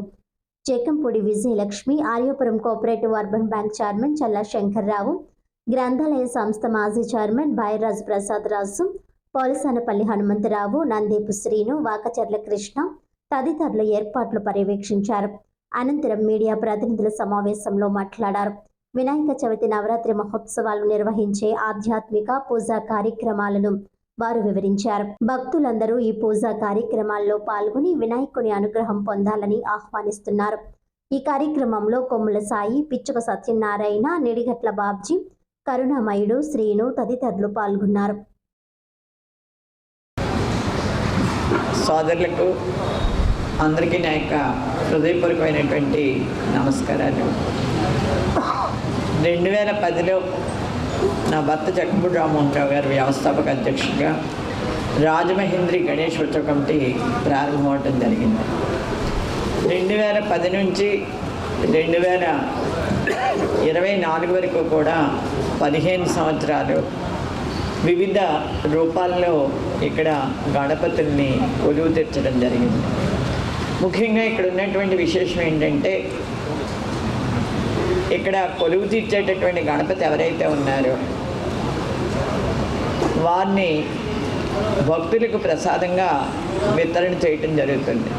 Chekkampudi Vijayalakshmi, Aryapuram cooperative urban bank chairman Challa Shankar Rao, గ్రంథాలయ సంస్థ మాజీ చైర్మన్ బైరాజ్ ప్రసాద్ రాజు, పోలసానపల్లి హనుమంతరావు, నందేపు శ్రీను, వాకచర్ల కృష్ణ తదితరులు ఏర్పాట్లు పర్యవేక్షించారు. అనంతరం మీడియా ప్రతినిధుల సమావేశంలో మాట్లాడారు. వినాయక చవితి నవరాత్రి మహోత్సవాలు నిర్వహించే ఆధ్యాత్మిక పూజా కార్యక్రమాలను వారు వివరించారు. భక్తులందరూ ఈ పూజా కార్యక్రమాల్లో పాల్గొని వినాయకుని అనుగ్రహం పొందాలని ఆహ్వానిస్తున్నారు. ఈ కార్యక్రమంలో కొమ్ముల సాయి, పిచ్చుక సత్యనారాయణ, నిడిగట్ల బాబ్జీ, కరుణామయుడు, శ్రీను తదితరులు పాల్గొన్నారు. సోదరులకు అందరికీ నా యొక్క హృదయపూర్వకమైనటువంటి నమస్కారాలు. 2010లో నా భర్త జక్కంపూడి రామ్మోహన్ రావు గారు వ్యవస్థాపక అధ్యక్షుడిగా రాజమహేంద్రి గణేష్ ఉత్సవ కమిటీ ప్రారంభమవటం జరిగింది. 2010 నుంచి 2024 వరకు కూడా 15 సంవత్సరాలు వివిధ రూపాల్లో ఇక్కడ గణపతుల్ని కొలువు తెచ్చడం జరిగింది. ముఖ్యంగా ఇక్కడ ఉన్నటువంటి విశేషం ఏంటంటే, ఇక్కడ కొలువు తీర్చేటటువంటి గణపతి ఎవరైతే ఉన్నారో వారిని భక్తులకు ప్రసాదంగా వితరణ చేయటం జరుగుతుంది.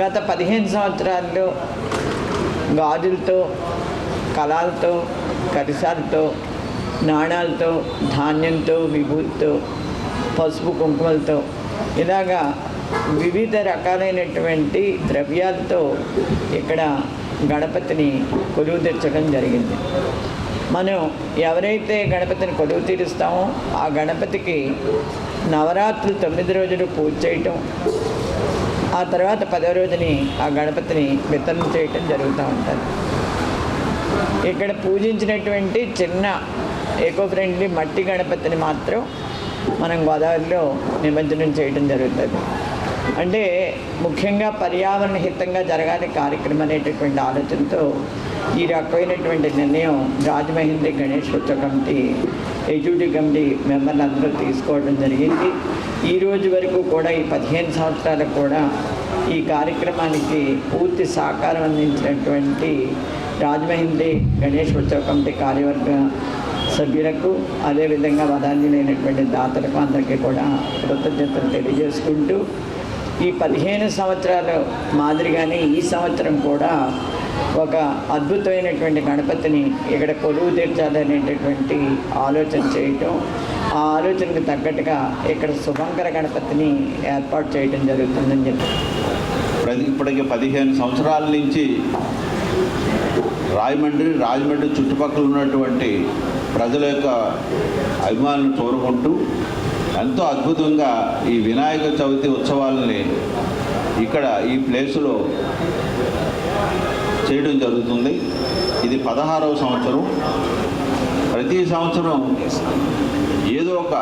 గత 15 సంవత్సరాల్లో గాజులతో, కళాలతో, కరిసాలతో, నాణాలతో, ధాన్యంతో, విభూతితో, పసుపు కుంకుమలతో ఇలాగా వివిధ రకాలైనటువంటి ద్రవ్యాలతో ఇక్కడ గణపతిని కొలువు తెచ్చడం జరిగింది. మనం ఎవరైతే గణపతిని కొలువు తీరుస్తామో ఆ గణపతికి నవరాత్రులు 9 రోజులు పూజ చేయటం, ఆ తర్వాత 10వ రోజుని ఆ గణపతిని వితరణ చేయటం జరుగుతూ ఉంటుంది. ఇక్కడ పూజించినటువంటి చిన్న ఎకో ఫ్రెండ్లీ మట్టి గణపతిని మాత్రం మనం గోదావరిలో నిమజ్జనం చేయడం జరుగుతుంది. అంటే ముఖ్యంగా పర్యావరణ హితంగా జరగాలి కార్యక్రమం అనేటటువంటి ఆలోచనతో ఈ రకమైనటువంటి నిర్ణయం రాజమహేంద్రి గణేష్ ఉత్సవ కమిటీ ఎగ్జిక్యూటివ్ కమిటీ మెంబర్లు అందరూ తీసుకోవడం జరిగింది. ఈ రోజు వరకు కూడా ఈ 15 సంవత్సరాలకు కూడా ఈ కార్యక్రమానికి పూర్తి సహకారం అందించినటువంటి రాజమహేంద్రి గణేష్ ఉత్సవ కమిటీ కార్యవర్గ సభ్యులకు, అదేవిధంగా వదాన్యులైనటువంటి దాతలకు అందరికీ కూడా కృతజ్ఞతలు తెలియజేసుకుంటూ, ఈ 15 సంవత్సరాల మాదిరిగానే ఈ సంవత్సరం కూడా ఒక అద్భుతమైనటువంటి గణపతిని ఇక్కడ కొలువు తీర్చాలనేటటువంటి ఆలోచన చేయటం, ఆ ఆలోచనకు తగ్గట్టుగా ఇక్కడ శుభంకర గణపతిని ఏర్పాటు చేయడం జరుగుతుందని చెప్పి ఇప్పటికి 15 సంవత్సరాల నుంచి రాజమండ్రి చుట్టుపక్కల ఉన్నటువంటి ప్రజల యొక్క అభిమానులను కోరుకుంటూ ఎంతో అద్భుతంగా ఈ వినాయక చవితి ఉత్సవాలని ఇక్కడ ఈ ప్లేసులో చేయడం జరుగుతుంది. ఇది 16వ సంవత్సరం. ప్రతి సంవత్సరం ఏదో ఒక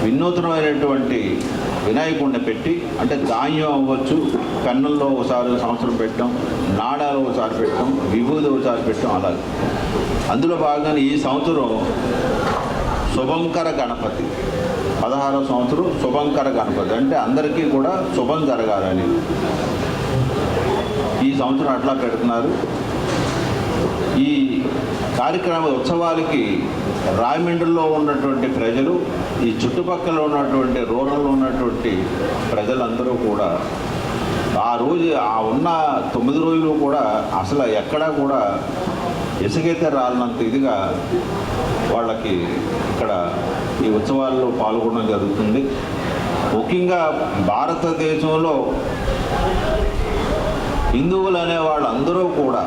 వినూత్నమైనటువంటి వినాయకుడిని పెట్టి, అంటే ధాన్యం అవ్వచ్చు, పెన్నుల్లో ఒకసారి సంవత్సరం పెట్టడం, నాడాలు ఒకసారి పెట్టడం, విభూది ఒకసారి పెట్టడం, అలాగే. అందులో భాగంగా ఈ సంవత్సరం శుభంకర గణపతి, 16వ సంవత్సరం శుభంకర గణపతి, అంటే అందరికీ కూడా శుభం జరగాలని ఈ సంవత్సరం అట్లా పెడుతున్నారు. ఈ కార్యక్రమ ఉత్సవాలకి రాజమండ్రిలో ఉన్నటువంటి ప్రజలు, ఈ చుట్టుపక్కల ఉన్నటువంటి రూరల్లో ఉన్నటువంటి ప్రజలందరూ కూడా ఆ రోజు ఉన్న 9 రోజులు కూడా అసలు ఎక్కడా కూడా ఇసుకైతే రాలినంత ఇదిగా వాళ్ళకి ఇక్కడ ఈ ఉత్సవాల్లో పాల్గొనడం జరుగుతుంది. ముఖ్యంగా భారతదేశంలో హిందువులు అనే వాళ్ళందరూ కూడా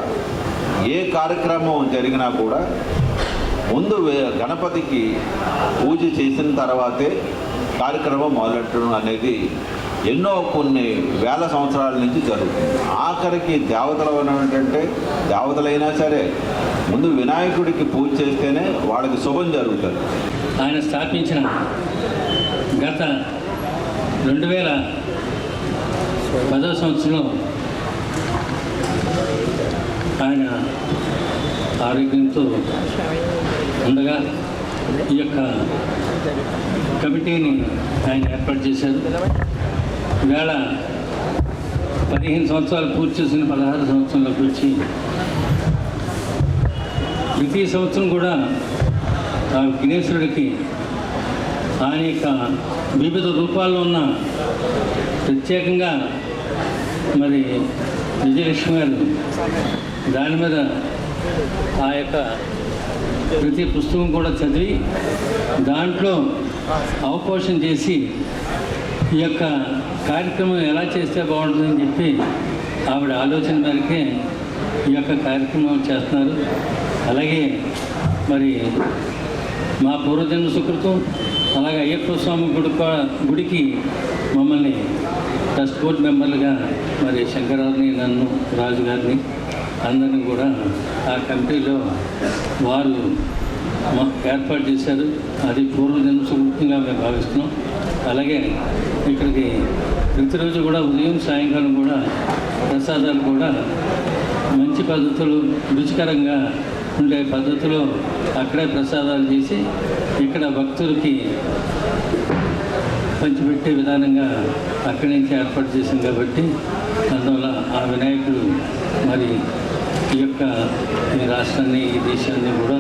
ఏ కార్యక్రమం జరిగినా కూడా ముందు గణపతికి పూజ చేసిన తర్వాతే కార్యక్రమం మొదలెట్టడం అనేది ఎన్నో కొన్ని వేల సంవత్సరాల నుంచి జరుగుతుంది. ఆఖరికి దేవతలు ఏంటంటే దేవతలైనా సరే ముందు వినాయకుడికి పూజ చేస్తేనే వాళ్ళకి శుభం జరుగుతుంది. ఆయన స్థాపించిన గత 2010వ సంవత్సరంలో ఆయన ఆరోగ్యంతో ఉండగా ఈ యొక్క కమిటీని ఆయన ఏర్పాటు చేశారు. ఈవేళ 15 సంవత్సరాలు పూర్తి చేసిన 16 సంవత్సరంలోకి వచ్చి ప్రతి సంవత్సరం కూడా ఆ విఘ్నేశ్వరుడికి ఆయన యొక్క వివిధ రూపాల్లో ఉన్న ప్రత్యేకంగా మరి విజయలక్ష్మి గారు దాని మీద ఆ యొక్క ప్రతి పుస్తకం కూడా చదివి దాంట్లో అవపోషణ చేసి ఈ యొక్క కార్యక్రమం ఎలా చేస్తే బాగుంటుందని చెప్పి ఆవిడ ఆలోచన మేరకే ఈ యొక్క కార్యక్రమం చేస్తున్నారు. అలాగే మరి మా పూర్వజన్మ సుకృతం, అలాగే అయ్యప్ప స్వామి గుడికి మమ్మల్ని ట్రస్ట్ బోర్డ్ మెంబర్లుగా మరి శంకరారిని, నన్ను, రాజు గారిని అందరినీ కూడా ఆ కమిటీలో వారు ఏర్పాటు చేశారు. అది పూర్వజన్మ సుకృతంగా మేము భావిస్తున్నాం. అలాగే ఇక్కడికి ప్రతిరోజు కూడా ఉదయం సాయంకాలం కూడా ప్రసాదాలు కూడా మంచి పద్ధతులు, రుచికరంగా ఉండే పద్ధతిలో అక్కడే ప్రసాదాలు చేసి ఇక్కడ భక్తులకి పంచిపెట్టే విధానంగా అక్కడి నుంచి ఏర్పాటు చేసింది. కాబట్టి అందువల్ల ఆ వినాయకుడు మరి ఈ యొక్క ఈ రాష్ట్రాన్ని, ఈ దేశాన్ని కూడా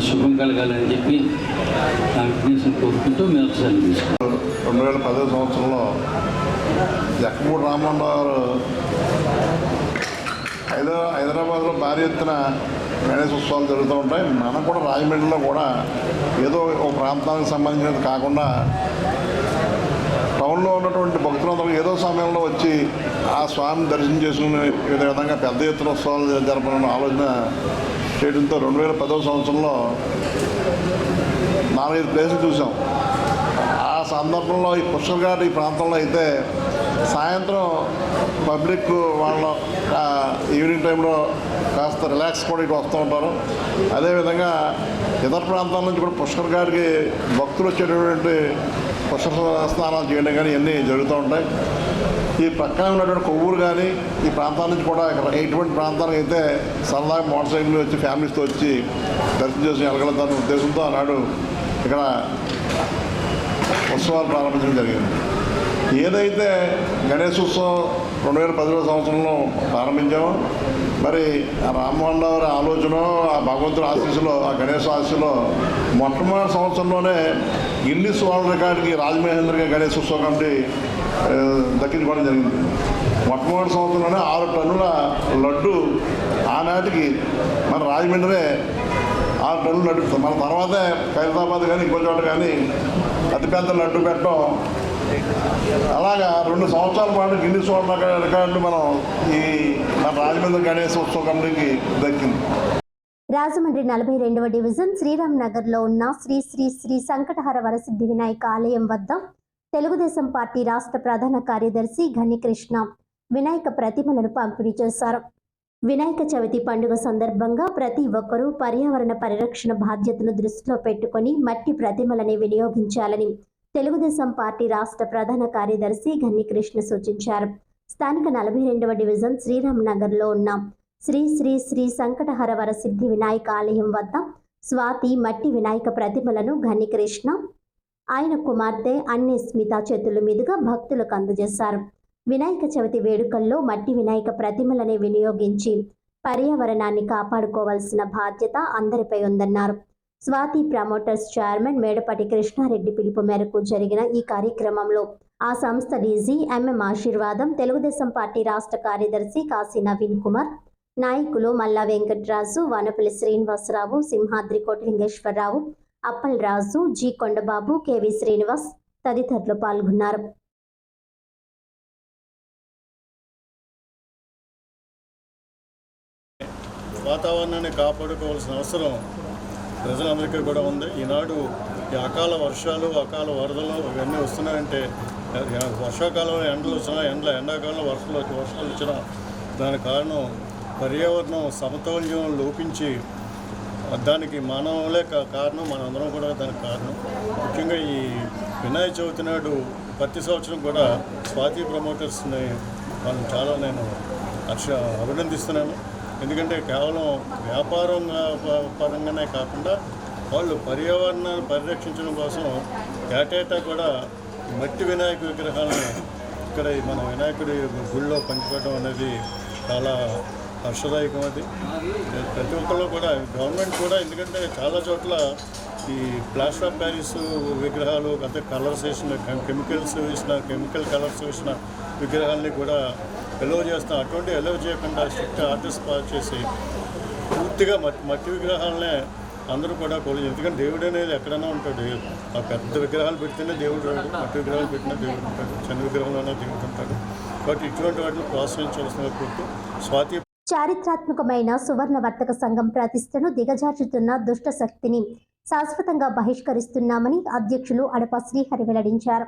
శుభం కలగాలని చెప్పి ఆ విఘ్నేశ్వరుని కోరుకుంటూ మేము సెలవు తీసుకున్నాం. 2010వ సంవత్సరంలో జక్కపూడి రామ్మోహన్ గారు హైదరాబాద్లో భారీ ఎత్తున గణేశ ఉత్సవాలు జరుగుతూ ఉంటాయి. మనం కూడా రాజమండ్రిలో కూడా ఏదో ఒక ప్రాంతానికి సంబంధించినది కాకుండా టౌన్లో ఉన్నటువంటి భక్తులందరూ ఏదో సమయంలో వచ్చి ఆ స్వామిని దర్శనం చేసుకునే విధంగా పెద్ద ఎత్తున ఉత్సవాలు జరపాలన్న ఆలోచన చేయడంతో 2010వ సంవత్సరంలో 4-5 ప్లేసులు చూసాం. ఆ సందర్భంలో ఈ పుష్కర్ ఘాట్ ఈ ప్రాంతంలో అయితే సాయంత్రం పబ్లిక్ వాళ్ళ ఈవినింగ్ టైంలో కాస్త రిలాక్స్ కూడా ఇటు వస్తూ ఉంటారు. అదేవిధంగా ఇతర ప్రాంతాల నుంచి కూడా పుష్కర్ ఘాట్కి భక్తులు వచ్చేటటువంటి పుష్కర స్నానాలు చేయడం కానీ ఇవన్నీ జరుగుతూ ఉంటాయి. ఈ ప్రక్కన ఉన్నటువంటి కొవ్వూరు కానీ ఈ ప్రాంతాల నుంచి కూడా ఎటువంటి ప్రాంతానికి అయితే సరదాగా మోటార్ సైకిల్ వచ్చి ఫ్యామిలీస్తో వచ్చి దర్శనం చేసి వెళ్ళగలుగుతారనే ఉద్దేశంతో ఆనాడు ఇక్కడ ఉత్సవాలు ప్రారంభించడం జరిగింది. ఏదైతే గణేశోత్సవం 2010వ సంవత్సరంలో ప్రారంభించామో మరి ఆ రామ్మోహన్ రావు గారి ఆలోచన, ఆ భగవంతుడి ఆశీస్సులో, ఆ గణేశ ఆశీస్సులో మొట్టమొదటి సంవత్సరంలోనే గిన్నిస్ వరల్డ్ రికార్డుకి రాజమహేంద్రగా గణేశోత్సవ కమిటీ దక్కించుకోవడం జరిగింది. మొట్టమొదటి సంవత్సరంలోనే 6 టన్నుల లడ్డు ఆనాటికి మన రాజమండ్రి 6 టన్నులు లడ్డు. మన తర్వాతే ఖైరతాబాద్ కానీ ఇంకో చోట కానీ అతిపెద్ద లడ్డు పెట్టడం. అలాగా 2 సంవత్సరాల పాటు గిన్నిస్ వరల్డ్ రికార్డులు మనం ఈ మన రాజమండ్రి గణేశ ఉత్సవ కమిటీకి దక్కింది. రాజమండ్రి 42వ డివిజన్ శ్రీరామ్ నగర్లో ఉన్న శ్రీ శ్రీ శ్రీ సంకటహర వరసిద్ధి వినాయక ఆలయం వద్ద తెలుగుదేశం పార్టీ రాష్ట్ర ప్రధాన కార్యదర్శి ఘనికృష్ణ వినాయక ప్రతిమలను పంపిణీ చేశారు. వినాయక చవితి పండుగ సందర్భంగా ప్రతి ఒక్కరూ పర్యావరణ పరిరక్షణ బాధ్యతను దృష్టిలో పెట్టుకుని మట్టి ప్రతిమలని వినియోగించాలని తెలుగుదేశం పార్టీ రాష్ట్ర ప్రధాన కార్యదర్శి గన్ని కృష్ణ సూచించారు. స్థానిక 42వ డివిజన్ శ్రీరామ్ నగర్లో ఉన్న శ్రీ శ్రీ శ్రీ సంకటహర వరసిద్ధి వినాయక ఆలయం వద్ద స్వాతి మట్టి వినాయక ప్రతిమలను గన్ని కృష్ణ ఆయన కుమార్తె అన్నే స్మిత చేతుల మీదుగా భక్తులకు అందజేశారు. వినాయక చవితి వేడుకల్లో మట్టి వినాయక ప్రతిమలనే వినియోగించి పర్యావరణాన్ని కాపాడుకోవాల్సిన బాధ్యత అందరిపై ఉందన్నారు. స్వాతి ప్రమోటర్స్ చైర్మన్ మేడపాటి కృష్ణారెడ్డి పిలుపు మేరకు జరిగిన ఈ కార్యక్రమంలో ఆ సంస్థ డీజీ ఎంఎం ఆశీర్వాదం, తెలుగుదేశం పార్టీ రాష్ట్ర కార్యదర్శి కాశీ నవీన్ కుమార్, నాయకులు మల్లా వెంకట్రాజు, వనపల్లి శ్రీనివాసరావు, సింహాద్రి కోటలింగేశ్వరరావు, అప్పల్ రాజు, జి కొండబాబు, కెవి శ్రీనివాస్ తదితరులు పాల్గొన్నారు. వాతావరణాన్ని కాపాడుకోవాల్సిన అవసరం ప్రజలందరికీ కూడా ఉంది. ఈనాడు ఈ అకాల వర్షాలు, అకాల వరదలు ఇవన్నీ వస్తున్నాయంటే వర్షాకాలంలో ఎండలు వచ్చినా ఎండాకాలంలో వర్షాలు వచ్చినా దానికి కారణం పర్యావరణం సమతౌల్యం లోపించి దానికి మానవులే కారణం, మనందరం కూడా దానికి కారణం. ముఖ్యంగా ఈ వినాయక చవితి నాడు ప్రతి సంవత్సరం కూడా స్వాతి ప్రమోటర్స్ని వాళ్ళని చాలా నేను అభినందిస్తున్నాను. ఎందుకంటే కేవలం వ్యాపారం పరంగానే కాకుండా వాళ్ళు పర్యావరణాన్ని పరిరక్షించడం కోసం ఏటేటా కూడా మట్టి వినాయక విగ్రహాలను ఇక్కడ మన వినాయకుడి గుళ్ళో పంచిపెట్టడం అనేది చాలా హర్షదాయకం. అది ప్రతి ఒక్కళ్ళు కూడా గవర్నమెంట్ కూడా, ఎందుకంటే చాలా చోట్ల ఈ ప్లాస్టర్ ఆఫ్ ప్యారిస్ విగ్రహాలు అంటే కలర్స్ వేసిన కెమికల్ కలర్స్ వేసిన విగ్రహాలని కూడా ఎలో చేస్తాం. అటువంటి ఎలో చేయకుండా స్ట్రిక్ట్ ఆర్డర్స్ పాస్ చేసి పూర్తిగా మట్టి విగ్రహాలనే అందరూ కూడా కొలు. ఎందుకంటే దేవుడు అనేది ఎక్కడైనా ఉంటాడు. ఆ పెద్ద విగ్రహాలు పెడితేనే దేవుడు రాడు, మట్టి విగ్రహాలు పెట్టినా దేవుడు ఉంటాడు, చిన్న విగ్రహంలోనే దేవుడు ఉంటాడు. కాబట్టి ఇటువంటి వాటిని ప్రోత్సహించవలసిన కోరుతూ స్వాతి. చారిత్రాత్మకమైన సువర్ణ వర్తక సంఘం ప్రతిష్టను దిగజార్చుతున్న దుష్ట శక్తిని శాశ్వతంగా బహిష్కరిస్తున్నామని అధ్యక్షులు అడప శ్రీహరి వెల్లడించారు.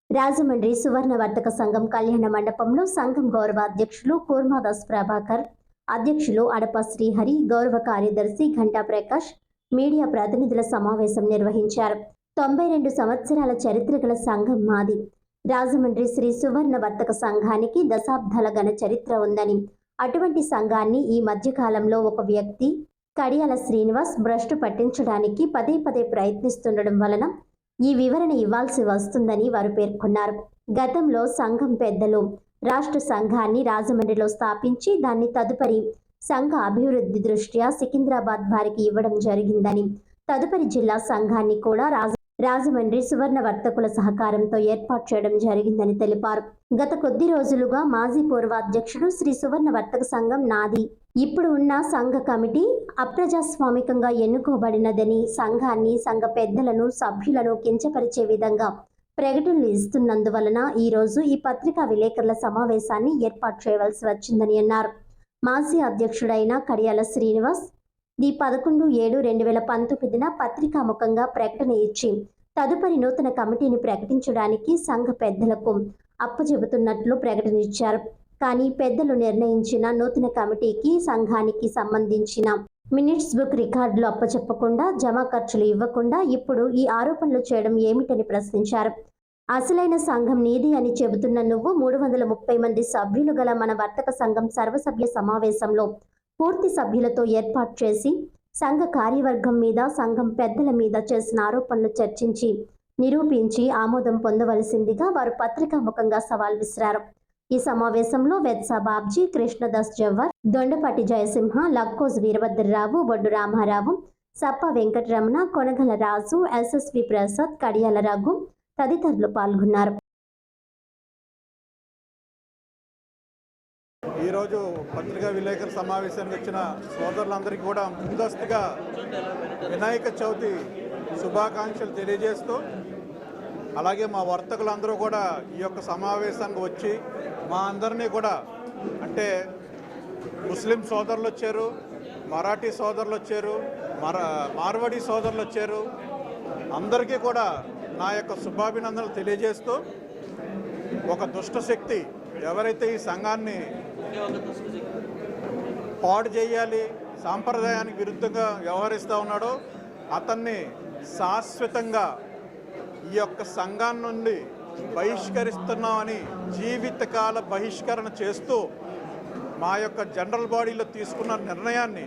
రాజమండ్రి సువర్ణ వర్తక సంఘం కళ్యాణ మండపంలో సంఘం గౌరవ అధ్యక్షులు కూర్మాదాస్ ప్రభాకర్, అధ్యక్షులు అడప శ్రీహరి, గౌరవ కార్యదర్శి ఘంటా ప్రకాష్ మీడియా ప్రతినిధుల సమావేశం నిర్వహించారు. 92 సంవత్సరాల చరిత్ర గల సంఘం మాది. రాజమండ్రి శ్రీ సువర్ణ వర్తక సంఘానికి దశాబ్దాల ఘన చరిత్ర ఉందని, అటువంటి సంఘాన్ని ఈ మధ్యకాలంలో ఒక వ్యక్తి కడియాల శ్రీనివాస్ భ్రష్టు పట్టించడానికి పదే ప్రయత్నిస్తుండడం వలన ఈ వివరణ ఇవ్వాల్సి వస్తుందని వారు పేర్కొన్నారు. గతంలో సంఘం పెద్దలు రాష్ట్ర సంఘాన్ని రాజమండ్రిలో స్థాపించి దాన్ని తదుపరి సంఘ అభివృద్ధి దృష్ట్యా సికింద్రాబాద్ వారికి ఇవ్వడం జరిగిందని, తదుపరి జిల్లా సంఘాన్ని కూడా రాజమండ్రి సువర్ణ వర్తకుల సహకారంతో ఏర్పాటు చేయడం జరిగిందని తెలిపారు. గత కొద్ది రోజులుగా మాజీ పూర్వాధ్యక్షుడు శ్రీ సువర్ణ వర్తక సంఘం నాది, ఇప్పుడు ఉన్న సంఘ కమిటీ అప్రజాస్వామికంగా ఎన్నుకోబడినదని, సంఘాన్ని, సంఘ పెద్దలను, సభ్యులను కించపరిచే విధంగా ప్రకటనలు ఇస్తున్నందువలన ఈరోజు ఈ పత్రికా విలేకరుల సమావేశాన్ని ఏర్పాటు చేయవలసి వచ్చిందని అన్నారు. మాజీ అధ్యక్షుడైన కడియాల శ్రీనివాస్ 11/7/2019 పత్రికాముఖంగా ప్రకటన ఇచ్చి తదుపరి నూతన కమిటీని ప్రకటించడానికి సంఘ పెద్దలకు అప్పచెబుతున్నట్లు ప్రకటన ఇచ్చారు. కానీ పెద్దలు నిర్ణయించిన నూతన కమిటీకి సంఘానికి సంబంధించిన మినిట్స్ బుక్ రికార్డులు అప్పచెప్పకుండా, జమా ఖర్చులు ఇవ్వకుండా ఇప్పుడు ఈ ఆరోపణలు చేయడం ఏమిటని ప్రశ్నించారు. అసలైన సంఘం నీది అని చెబుతున్న నువ్వు 330 మంది సభ్యులు గల మన వర్తక సంఘం సర్వసభ్య సమావేశంలో పూర్తి సభ్యులతో ఏర్పాటు చేసి సంఘ కార్యవర్గం మీద, సంఘం పెద్దల మీద చేసిన ఆరోపణలు చర్చించి నిరూపించి ఆమోదం పొందవలసిందిగా వారు పత్రికాముఖంగా సవాల్ విసిరారు. ఈ సమావేశంలో వెత్సా బాబ్జీ, కృష్ణదాస్ జవ్వర్, దొండపాటి జయసింహ, లక్కోజ్ వీరభద్రరావు, బొడ్డు రామారావు, సప్ప వెంకటరమణ, కొనగల రాజు, ఎస్ఎస్వి ప్రసాద్, కడియాల రఘు తదితరులు పాల్గొన్నారు. ఈరోజు పత్రికా విలేకరుల సమావేశానికి వచ్చిన సోదరులందరికీ కూడా ముందస్తుగా వినాయక చవితి శుభాకాంక్షలు తెలియజేస్తూ, అలాగే మా వర్తకులందరూ కూడా ఈ యొక్క సమావేశానికి వచ్చి మా అందరినీ కూడా, అంటే ముస్లిం సోదరులు వచ్చారు, మరాఠీ సోదరులు వచ్చారు, మార్వాడి సోదరులు వచ్చారు, అందరికీ కూడా నా యొక్క శుభాభినందనలు తెలియజేస్తూ, ఒక దుష్ట శక్తి ఎవరైతే ఈ సంఘాన్ని పాడు చేయాలి, సాంప్రదాయానికి విరుద్ధంగా వ్యవహరిస్తూ ఉన్నాడో అతన్ని శాశ్వతంగా ఈ యొక్క సంఘం నుండి బహిష్కరిస్తున్నామని జీవితకాల బహిష్కరణ చేస్తూ మా యొక్క జనరల్ బాడీలో తీసుకున్న నిర్ణయాన్ని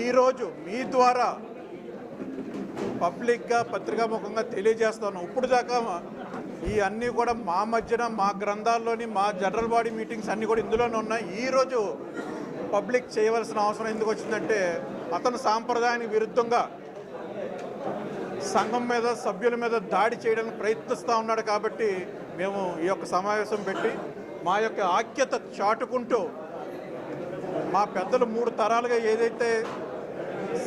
ఈరోజు మీ ద్వారా పబ్లిక్గా పత్రికాముఖంగా తెలియజేస్తాను. ఇప్పుడు దాకా ఈ అన్నీ కూడా మా మధ్యన మా గ్రంథాల్లోని మా జనరల్ బాడీ మీటింగ్స్ అన్నీ కూడా ఇందులోనే ఉన్నాయి. ఈరోజు పబ్లిక్ చేయవలసిన అవసరం ఎందుకు వచ్చిందంటే అతను సాంప్రదాయానికి విరుద్ధంగా సంఘం మీద సభ్యుల మీద దాడి చేయడానికి ప్రయత్నిస్తూ ఉన్నాడు. కాబట్టి మేము ఈ యొక్క సమావేశం పెట్టి మా యొక్క ఐక్యత చాటుకుంటూ మా పెద్దలు 3 తరాలుగా ఏదైతే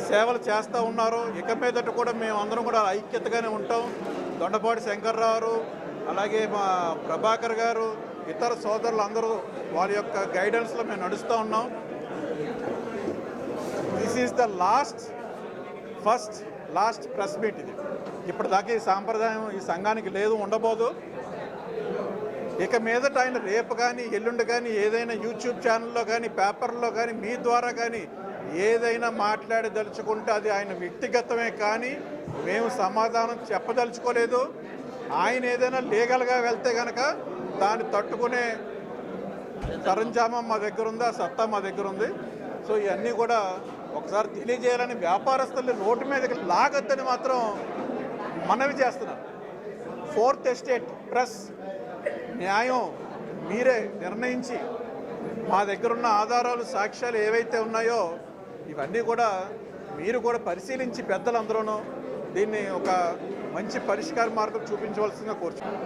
సేవలు చేస్తూ ఉన్నారో ఇక మీదట కూడా మేము అందరం కూడా ఐక్యతగానే ఉంటాం. దొండపాటి శంకర్రావు, అలాగే మా ప్రభాకర్ గారు, ఇతర సోదరులు అందరూ వారి యొక్క గైడెన్స్లో మేము నడుస్తూ ఉన్నాం. This is the last press meet. ఇది ఇప్పటిదాకా ఈ సాంప్రదాయం ఈ సంఘానికి లేదు, ఉండబోదు. ఇక మీదట ఆయన రేపు కానీ ఎల్లుండి కానీ ఏదైనా యూట్యూబ్ ఛానల్లో కానీ పేపర్లో కానీ మీ ద్వారా కానీ ఏదైనా మాట్లాడదలుచుకుంటే అది ఆయన వ్యక్తిగతమే, కానీ మేము సమాధానం చెప్పదలుచుకోలేదు. ఆయన ఏదైనా లీగల్గా వెళ్తే కనుక దాన్ని తట్టుకునే సరంజామం మా దగ్గర ఉంది, ఆ సత్తా మా దగ్గర ఉంది. సో ఇవన్నీ కూడా ఒకసారి తెలియజేయాలని వ్యాపారస్తుల్ని రోడ్డు మీదకి లాగొద్దని మాత్రం మనవి చేస్తున్నారు. 4th ఎస్టేట్ ప్రెస్ న్యాయం మీరే నిర్ణయించి మా దగ్గర ఉన్న ఆధారాలు సాక్ష్యాలు ఏవైతే ఉన్నాయో ఇవన్నీ కూడా మీరు కూడా పరిశీలించి పెద్దలందరూనూ దీన్ని ఒక మంచి పరిష్కార మార్గం చూపించవలసిందిగా కోరుచున్నాను.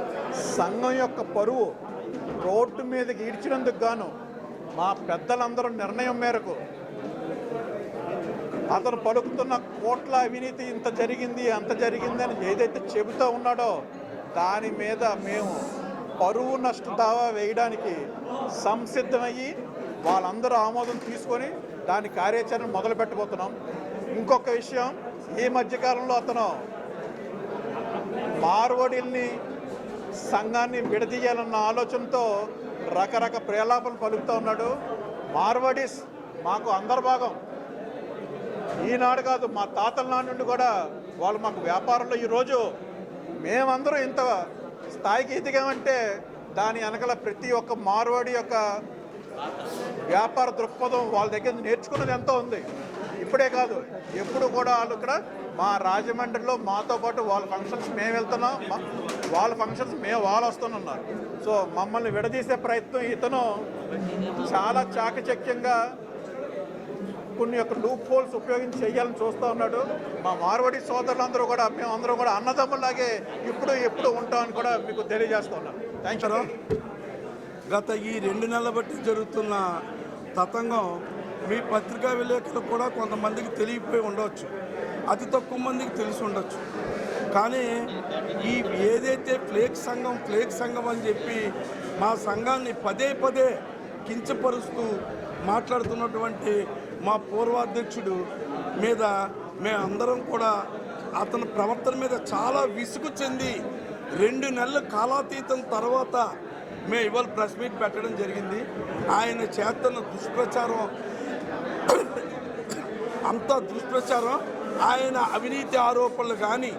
సంఘం యొక్క పరువు రోడ్డు మీదకి ఈడ్చినందుకు గాను మా పెద్దలందరూ నిర్ణయం మేరకు అతను పలుకుతున్న కోట్ల అవినీతి ఇంత జరిగింది అంత జరిగింది అని ఏదైతే చెబుతూ ఉన్నాడో దాని మీద మేము పరువు నష్ట దావా వేయడానికి సంసిద్ధమయ్యి వాళ్ళందరూ ఆమోదం తీసుకొని దాని కార్యాచరణ మొదలు పెట్టబోతున్నాం. ఇంకొక విషయం, ఈ మధ్యకాలంలో అతను మార్వడిల్ని సంఘాన్ని విడదీయాలన్న ఆలోచనతో రకరకాల ప్రేలాపనలు పలుకుతూ ఉన్నాడు. మార్వడీస్ మాకు అంతర్భాగం. ఈనాడు కాదు, మా తాతల నాటి నుండి కూడా వాళ్ళు మాకు వ్యాపారంలో ఈరోజు మేమందరం ఇంత స్థాయికి ఎదిగామంటే దాని వెనకాల ప్రతి ఒక్క మార్వాడి యొక్క వ్యాపార దృక్పథం వాళ్ళ దగ్గర నేర్చుకున్నది ఎంతో ఉంది. ఇప్పుడే కాదు, ఎప్పుడు కూడా వాళ్ళు ఇక్కడ మా రాజమండ్రిలో మాతో పాటు వాళ్ళ ఫంక్షన్స్ మేము వెళ్తున్నాం, వాళ్ళ ఫంక్షన్స్ వాళ్ళు వస్తున్నారు. సో మమ్మల్ని విడదీసే ప్రయత్నం ఇతను చాలా చాకచక్యంగా కొన్ని యొక్క లూప్ హోల్స్ ఉపయోగించి చేయాలని చూస్తూ ఉన్నాడు. మా మార్వాడి సోదరులందరూ కూడా మేమందరం కూడా అన్నదమ్ములాగే ఎప్పుడు ఉంటామని కూడా మీకు తెలియజేస్తూ ఉన్నాను. Thank you. గత ఈ 2 నెలల బట్టి జరుగుతున్న తతంగం మీ పత్రికా విలేకరులకు కూడా కొంతమందికి తెలియపోయి ఉండవచ్చు, అతి తక్కువ మందికి తెలిసి ఉండొచ్చు. కానీ ఈ ఏదైతే ఫ్లేక్ సంఘం అని చెప్పి మా సంఘాన్ని పదే కించపరుస్తూ మాట్లాడుతున్నటువంటి మా పూర్వాధ్యక్షుడు మీద మేమందరం కూడా అతని ప్రవర్తన మీద చాలా విసుగు చెంది 2 నెలల కాలాతీతం తర్వాత మేము ఇవాళ ప్రెస్ మీట్ పెట్టడం జరిగింది. ఆయన చేస్తున్న దుష్ప్రచారం అంతా దుష్ప్రచారం. ఆయన అవినీతి ఆరోపణలు కానీ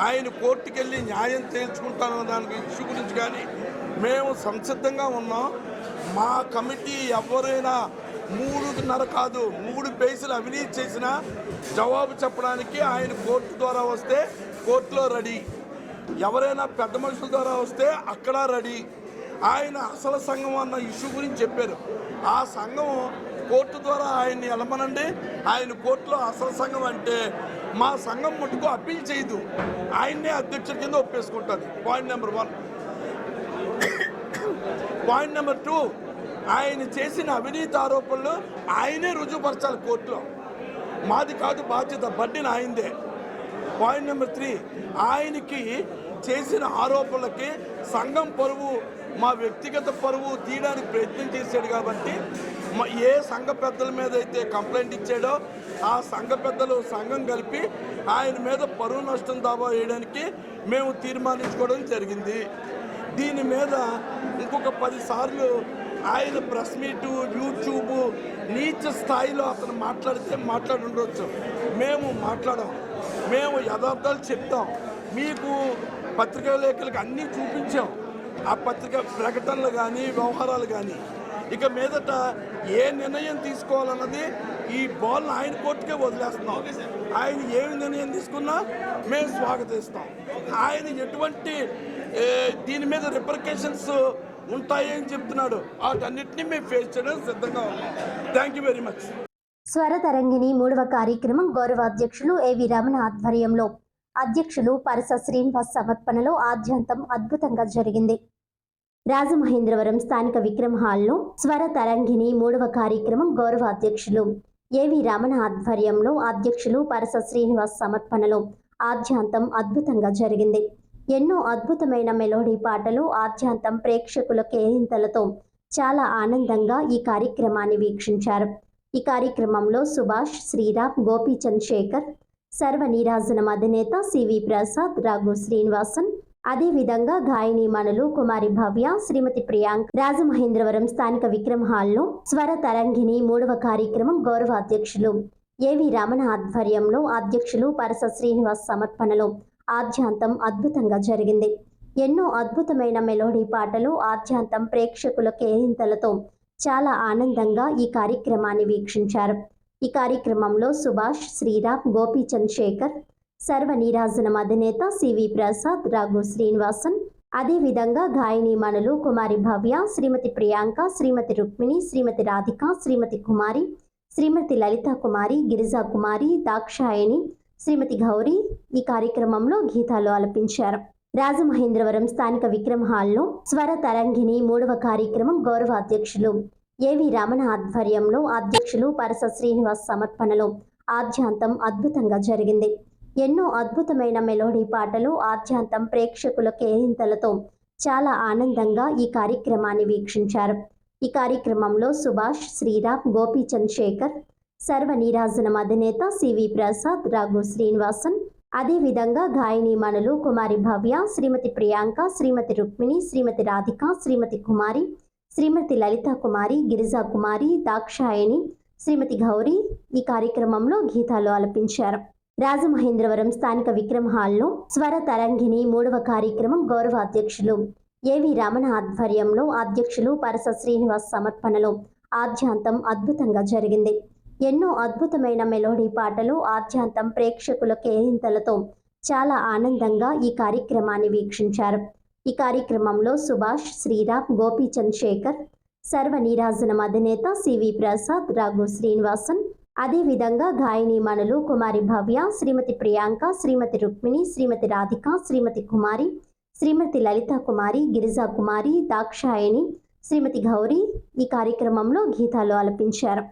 ఆయన కోర్టుకెళ్ళి న్యాయం తేల్చుకుంటానన్న దాని ఇష్యూ గురించి కానీ మేము సంసిద్ధంగా ఉన్నాం. మా కమిటీ ఎవరైనా 3.5 కాదు 3 పైసలు అవినీతి చేసినా జవాబు చెప్పడానికి ఆయన కోర్టు ద్వారా వస్తే కోర్టులో రెడీ, ఎవరైనా పెద్ద మనుషుల ద్వారా వస్తే అక్కడ రెడీ. ఆయన అసలు సంఘం అన్న ఇష్యూ గురించి చెప్పారు. ఆ సంఘం కోర్టు ద్వారా ఆయన్ని వెళ్ళమనండి, ఆయన కోర్టులో అసలు సంఘం అంటే మా సంఘం మటుకు అప్పీల్ చేయదు, ఆయన్నే అధ్యక్షుడి కింద ఒప్పేసుకుంటుంది. Point number 1. పాయింట్ నెంబర్ 2, ఆయన చేసిన అవినీతి ఆరోపణలు ఆయనే రుజువుపరచాలి కోర్టులో, మాది కాదు బాధ్యత, బడ్డీని ఆయనదే. పాయింట్ నెంబర్ 3, ఆయనకి చేసిన ఆరోపణలకి సంఘం పరువు మా వ్యక్తిగత పరువు తీయడానికి ప్రయత్నం చేశాడు. కాబట్టి ఏ సంఘ పెద్దల మీద అయితే కంప్లైంట్ ఇచ్చాడో ఆ సంఘ పెద్దలు సంఘం కలిపి ఆయన మీద పరువు నష్టం దావా వేయడానికి మేము తీర్మానించుకోవడం జరిగింది. దీని మీద ఇంకొక 10 సార్లు ఆయన ప్రెస్ మీటు, యూట్యూబ్ నీచ స్థాయిలో అతను మాట్లాడితే మాట్లాడి ఉండవచ్చు. మేము మాట్లాడాం, మేము యథార్థాలు చెప్తాం. మీకు పత్రికా విలేకరులకు అన్నీ చూపించాం. ఆ పత్రికా ప్రకటనలు కానీ వ్యవహారాలు కానీ ఇక మీదట ఏ నిర్ణయం తీసుకోవాలన్నది ఈ బాల్ని ఆయన కోర్టుకే వదిలేస్తున్నాం. ఆయన ఏ నిర్ణయం తీసుకున్నా మేము స్వాగతిస్తాం. ఆయన ఎటువంటి దీని మీద రిపర్కేషన్స్ ఉంటాయి అని చెప్తున్నాడు. వాటన్నిటినీ మేము ఫేస్ చేయడానికి సిద్ధంగా ఉన్నాం. Thank you very much. Swarataranginj 3వ కార్యక్రమం గౌరవ అధ్యక్షులు ఏవి రమణ ఆధ్వర్యంలో అధ్యక్షులు పరస శ్రీనివాస్ సమర్పణలో ఆద్యంతం అద్భుతంగా జరిగింది. రాజమహేంద్రవరం స్థానిక విక్రమ్ హాల్లో స్వరతరంగిణి 3వ కార్యక్రమం గౌరవ అధ్యక్షులు ఏవి రమణ ఆధ్వర్యంలో అధ్యక్షులు పరస శ్రీనివాస్ సమర్పణలో ఆద్యంతం అద్భుతంగా జరిగింది. ఎన్నో అద్భుతమైన మెలోడీ పాటలు ఆద్యంతం ప్రేక్షకుల కేరింతలతో చాలా ఆనందంగా ఈ కార్యక్రమాన్ని వీక్షించారు. ఈ కార్యక్రమంలో సుభాష్, శ్రీరామ్, గోపీచంద్ శేఖర్, సర్వనీరాజనం అధినేత సివి ప్రసాద్, రాఘు శ్రీనివాసన్, అదేవిధంగా గాయనీమణులు కుమారి భవ్య, శ్రీమతి ప్రియాంక్, రాజమహేంద్రవరం స్థానిక విక్రమ్ హాల్లో స్వర తరంగిణి 3వ కార్యక్రమం గౌరవ అధ్యక్షులు ఏవి రమణ ఆధ్వర్యంలో అధ్యక్షులు పరస శ్రీనివాస్ సమర్పణలో ఆద్యంతం అద్భుతంగా జరిగింది. ఎన్నో అద్భుతమైన మెలోడీ పాటలు ఆద్యంతం ప్రేక్షకుల కేరింతలతో చాలా ఆనందంగా ఈ కార్యక్రమాన్ని వీక్షించారు. ఈ కార్యక్రమంలో సుభాష్, శ్రీరామ్, గోపీచంద్ శేఖర్, సర్వనీరాజనం అధినేత సివి ప్రసాద్, రాఘు శ్రీనివాసన్, అదేవిధంగా గాయనీమణులు కుమారి భవ్య, శ్రీమతి ప్రియాంక, శ్రీమతి రుక్మిణి, శ్రీమతి రాధిక, శ్రీమతి కుమారి, శ్రీమతి లలితా కుమారి, గిరిజా కుమారి, దాక్షాయణి, శ్రీమతి గౌరీ ఈ కార్యక్రమంలో గీతాలు ఆలపించారు. రాజమహేంద్రవరం స్థానిక విక్రమ్ హాల్లో స్వర తరంగిణి 3వ కార్యక్రమం గౌరవ అధ్యక్షులు ఏవి రమణ ఆధ్వర్యంలో అధ్యక్షులు పరస శ్రీనివాస్ సమర్పణలో ఆద్యంతం అద్భుతంగా జరిగింది. ఎన్నో అద్భుతమైన మెలోడీ పాటలు ఆద్యంతం ప్రేక్షకుల కేరింతలతో చాలా ఆనందంగా ఈ కార్యక్రమాన్ని వీక్షించారు. ఈ కార్యక్రమంలో సుభాష్, శ్రీరామ్, గోపీచంద్ శేఖర్, సర్వనీరాజనం అధినేత సివి ప్రసాద్, రాఘు శ్రీనివాసన్, అదేవిధంగా గాయనీమణులు కుమారి భవ్య, శ్రీమతి ప్రియాంక, శ్రీమతి రుక్మిణి, శ్రీమతి రాధిక, శ్రీమతి కుమారి, శ్రీమతి లలితా కుమారి, గిరిజా కుమారి, దాక్షాయణి, శ్రీమతి గౌరీ ఈ కార్యక్రమంలో గీతాలు ఆలపించారు. రాజమహేంద్రవరం స్థానిక విక్రమ్ హాల్లో స్వర తరంగిణి 3వ కార్యక్రమం గౌరవ అధ్యక్షులు ఏవి రమణ ఆధ్వర్యంలో అధ్యక్షులు పరస శ్రీనివాస్ సమర్పణలో ఆద్యంతం అద్భుతంగా జరిగింది. ఎన్నో అద్భుతమైన మెలోడీ పాటలు ఆద్యంతం ప్రేక్షకుల కేరింతలతో చాలా ఆనందంగా ఈ కార్యక్రమాన్ని వీక్షించారు. ఈ కార్యక్రమంలో సుభాష్, శ్రీరామ్, గోపీచంద్ శేఖర్, సర్వనీరాజనం అధినేత సివి ప్రసాద్, రాఘు శ్రీనివాసన్, అదేవిధంగా గాయనీమణులు కుమారి భవ్య, శ్రీమతి ప్రియాంక, శ్రీమతి రుక్మిణి, శ్రీమతి రాధిక, శ్రీమతి కుమారి, శ్రీమతి లలితా కుమారి, గిరిజా కుమారి, దాక్షాయణి, శ్రీమతి గౌరీ ఈ కార్యక్రమంలో గీతాలు ఆలపించారు.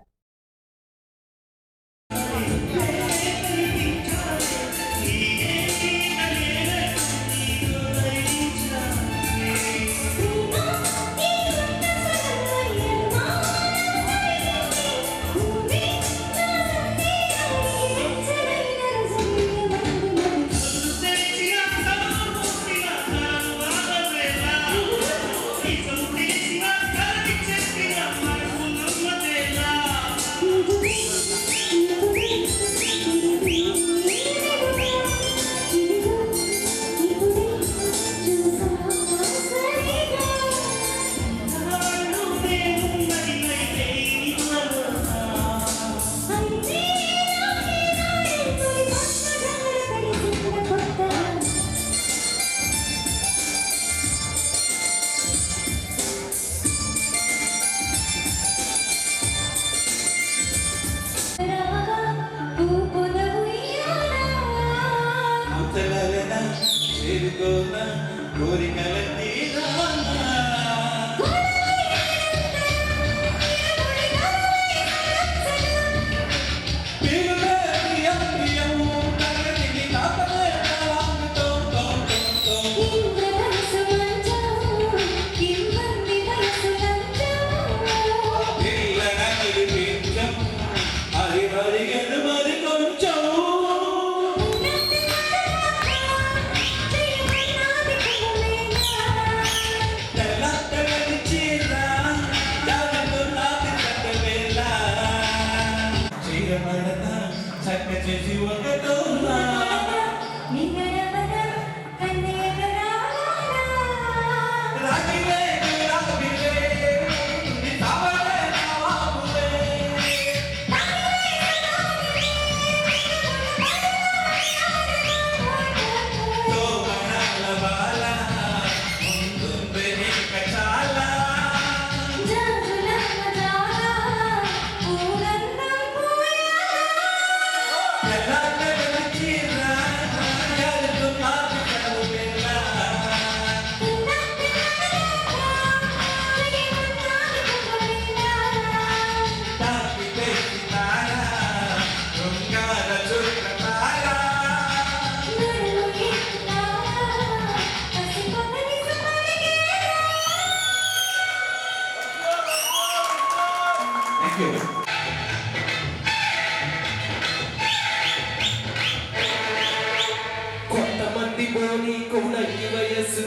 ఓని కొనకి వయసు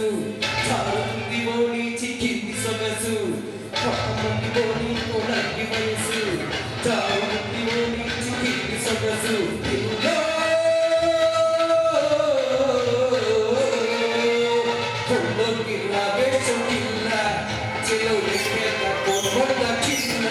చాలుంది ఓని చిక్కింది సొగసు చాలుంది ఓని కొనకి వయసు చాలుంది ఓని చిక్కింది సొగసు కొల్లోకి రావే చొంగిల్ల చెలోకి కేక కొమ్మల కిల్ల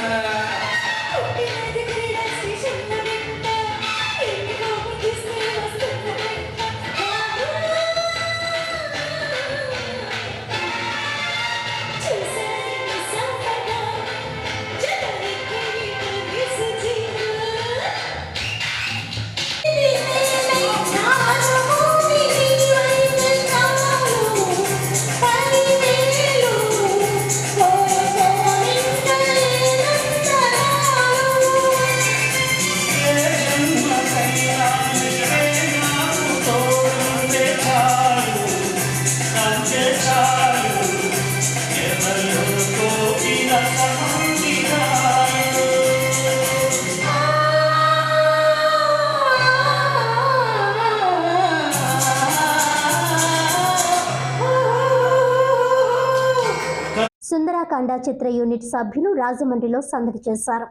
సుందరాకాండ చిత్ర యూనిట్ సభ్యులు రాజమండ్రిలో సందడి చేశారు.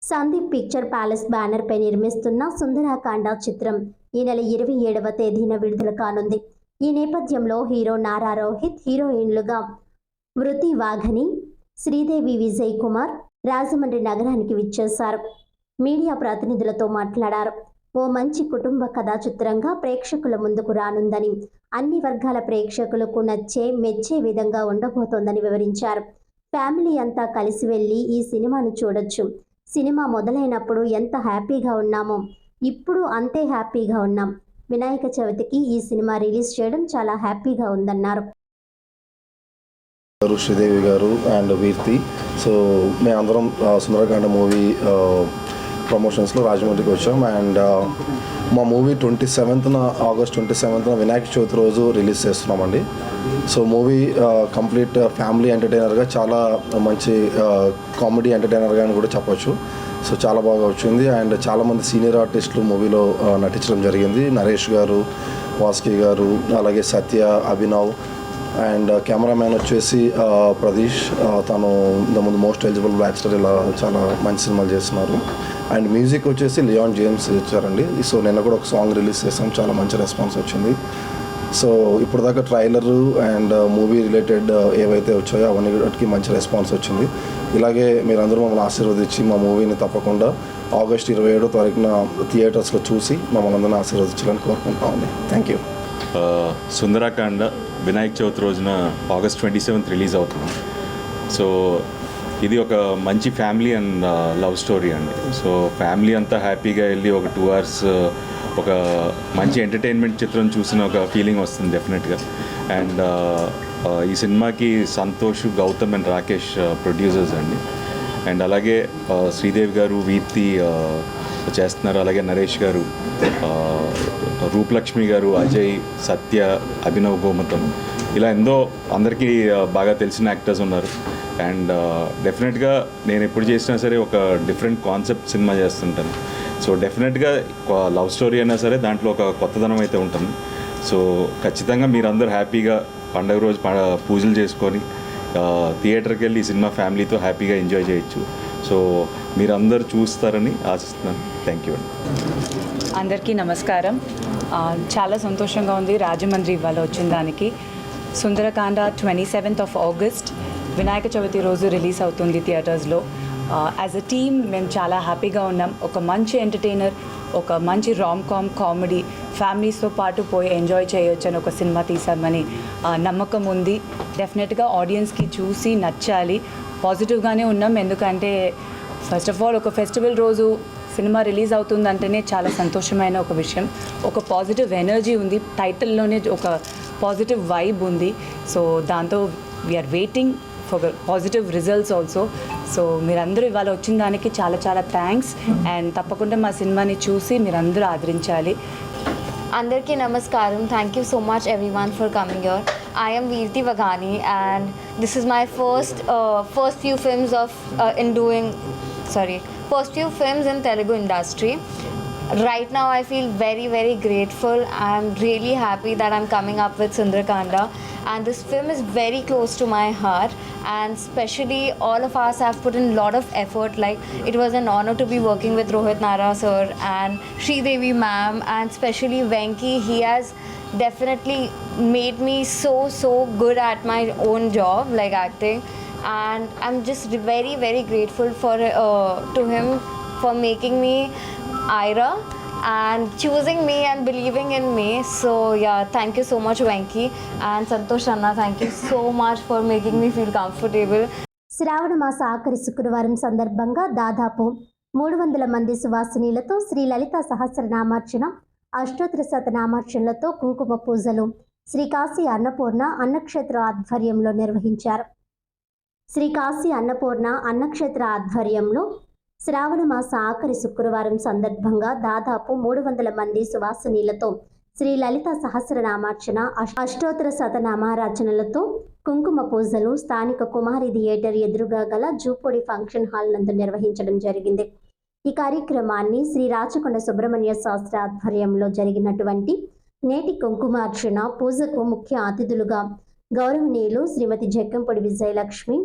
సందీప్ పిక్చర్ ప్యాలెస్ బ్యానర్ పై నిర్మిస్తున్న సుందరాకాండ చిత్రం ఈ నెల 27వ తేదీన విడుదల కానుంది. ఈ నేపథ్యంలో హీరో నారా రోహిత్, హీరోయిన్లుగా వృతి వాఘని, శ్రీదేవి, విజయ్ కుమార్ రాజమండ్రి నగరానికి విచ్చేశారు. మీడియా ప్రతినిధులతో మాట్లాడారు. ఓ మంచి కుటుంబ కథా చిత్రంగా ప్రేక్షకుల ముందుకు రానుందని, అన్ని వర్గాల ప్రేక్షకులకు మెచ్చే విధంగా ఉండబోతోందని వివరించారు. ఫ్యామిలీ అంతా కలిసి వెళ్ళి ఈ సినిమాను చూడొచ్చు. సినిమా మొదలైనప్పుడు ఎంత హ్యాపీగా ఉన్నామో ఇప్పుడు అంతే హ్యాపీగా ఉన్నాం. వినాయక చవితికి ఈ సినిమా రిలీజ్ చేయడం చాలా హ్యాపీగా ఉందన్నారు. శ్రీదేవి గారు అండ్ వీర్తి, సో మేమందరం సుందరకాండ మూవీ ప్రమోషన్స్లో రాజమండ్రికి వచ్చాం. అండ్ మా మూవీ ఆగస్ట్ 27న వినాయక చవితి రోజు రిలీజ్ చేస్తున్నామండి. సో మూవీ కంప్లీట్ ఫ్యామిలీ ఎంటర్టైనర్గా, చాలా మంచి కామెడీ ఎంటర్టైనర్గా అని కూడా చెప్పొచ్చు. సో చాలా బాగా వచ్చింది. అండ్ చాలామంది సీనియర్ ఆర్టిస్టులు మూవీలో నటించడం జరిగింది. నరేష్ గారు, వాస్కి గారు, అలాగే సత్య, అభినవ్, అండ్ కెమెరామ్యాన్ వచ్చేసి ప్రదీష్, తను ఇంతకుముందు మోస్ట్ ఎలిజిబుల్ బ్యాక్స్టర్, ఇలా చాలా మంచి సినిమాలు చేస్తున్నారు. అండ్ మ్యూజిక్ వచ్చేసి లియాన్ జేమ్స్ ఇచ్చారండి. సో నిన్న కూడా ఒక సాంగ్ రిలీజ్ చేసాం, చాలా మంచి రెస్పాన్స్ వచ్చింది. సో ఇప్పుడు దాకా ట్రైలరు అండ్ మూవీ రిలేటెడ్ ఏవైతే వచ్చాయో అవన్నీ మంచి రెస్పాన్స్ వచ్చింది. ఇలాగే మీరందరూ మమ్మల్ని ఆశీర్వదించి మా మూవీని తప్పకుండా ఆగస్ట్ 27వ తారీఖున థియేటర్స్లో చూసి మమ్మల్ని అందరినీ ఆశీర్వదించాలని కోరుకుంటామండి. Thank you. సుందరాకాండ వినాయక చవితి రోజున ఆగస్ట్ 27th రిలీజ్ అవుతుంది. సో ఇది ఒక మంచి ఫ్యామిలీ అండ్ లవ్ స్టోరీ అండి. సో ఫ్యామిలీ అంతా హ్యాపీగా వెళ్ళి ఒక 2 hours ఒక మంచి ఎంటర్టైన్మెంట్ చిత్రం చూసిన ఒక ఫీలింగ్ వస్తుంది డెఫినెట్గా. అండ్ ఈ సినిమాకి సంతోష్, గౌతమ్ అండ్ రాకేష్ ప్రొడ్యూసర్స్ అండి. అండ్ అలాగే శ్రీదేవి గారు, వీర్తి చేస్తున్నారు. అలాగే నరేష్ గారు, రూపలక్ష్మి గారు, అజయ్, సత్య, అభినవ్ గోమతం, ఇలా ఎంతో అందరికీ బాగా తెలిసిన యాక్టర్స్ ఉన్నారు. అండ్ డెఫినెట్గా నేను ఎప్పుడు చేసినా సరే ఒక డిఫరెంట్ కాన్సెప్ట్ సినిమా చేస్తుంటాను. సో డెఫినెట్గా లవ్ స్టోరీ అయినా సరే దాంట్లో ఒక కొత్తదనం అయితే ఉంటుంది. సో ఖచ్చితంగా మీరందరూ హ్యాపీగా పండగ రోజు పూజలు చేసుకొని థియేటర్కి వెళ్ళి ఈ సినిమా ఫ్యామిలీతో హ్యాపీగా ఎంజాయ్ చేయొచ్చు. సో మీరందరూ చూస్తారని ఆశిస్తున్నాను. థ్యాంక్ యూ అండి. అందరికీ నమస్కారం. చాలా సంతోషంగా ఉంది రాజమండ్రి ఇవాళ వచ్చిన దానికి. Sundarakanda 27th of August Vinayaka Chavithi రోజు రిలీజ్ అవుతుంది థియేటర్స్లో. యాజ్ అ టీమ్ మేము చాలా హ్యాపీగా ఉన్నాం. ఒక మంచి ఎంటర్టైనర్, ఒక మంచి కామెడీ ఫ్యామిలీస్తో పాటు పోయి ఎంజాయ్ చేయొచ్చు అని ఒక సినిమా తీసామని నమ్మకం ఉంది. డెఫినెట్గా ఆడియన్స్కి చూసి నచ్చాలి. పాజిటివ్గానే ఉన్నాం. ఎందుకంటే ఫస్ట్ ఆఫ్ ఆల్ ఒక ఫెస్టివల్ రోజు సినిమా రిలీజ్ అవుతుందంటేనే చాలా సంతోషమైన ఒక విషయం. ఒక పాజిటివ్ ఎనర్జీ ఉంది, టైటిల్లోనే ఒక పాజిటివ్ వైబ్ ఉంది. సో దాంతో we are waiting for positive results also. So మీరందరూ ఇవాళ వచ్చిన దానికి చాలా చాలా థ్యాంక్స్. అండ్ తప్పకుండా మా సినిమాని చూసి మీరందరూ ఆదరించాలి. అందరికీ నమస్కారం. Thank you so much everyone for coming here. I am Veerti Vaghani and this is my first few films in Telugu industry. right now I feel very, very grateful. I'm really happy that I'm coming up with Sundarakanda, and this film is very close to my heart, and especially all of us have put in a lot of effort. Like, it was an honor to be working with Rohit Nara sir and Sri Devi ma'am, and especially Venki. He has definitely made me so good at my own job, like acting, and I'm just very, very grateful to him for making me Ira and choosing me and believing in me. So yeah, thank you so much Venki, and Santosh Anna, thank you so much for making me feel comfortable. శ్రావణ మాస ఆఖరి శుక్రవారం సందర్భంగా దాదాపు 300 మంది సువాసినీలతో శ్రీ లలిత సహస్రనామార్చన, అష్టోత్తర శతనామార్చనలతో కుంకుమ పూజలు శ్రీ కాశీ అన్నపూర్ణ అన్నక్షేత్ర ఆధ్వర్యంలో నిర్వహించారు. శ్రీ కాశీ అన్నపూర్ణ అన్నక్షేత్ర ఆధ్వర్యంలో శ్రావణ మాస ఆఖరి శుక్రవారం సందర్భంగా దాదాపు 300 మంది సువాసినీలతో శ్రీ లలిత సహస్రనామార్చన, అష్టోత్తర శతనామారాచనలతో కుంకుమ పూజలు స్థానిక కుమారి థియేటర్ ఎదురుగా గల జూపొడి ఫంక్షన్ హాల్ నందు నిర్వహించడం జరిగింది. ఈ కార్యక్రమాన్ని శ్రీ రాచకొండ సుబ్రహ్మణ్య శాస్త్రి ఆధ్వర్యంలో జరిగినటువంటి నేటి కుంకుమార్చన పూజకు ముఖ్య అతిథులుగా గౌరవనీయులు శ్రీమతి జక్కంపూడి విజయలక్ష్మి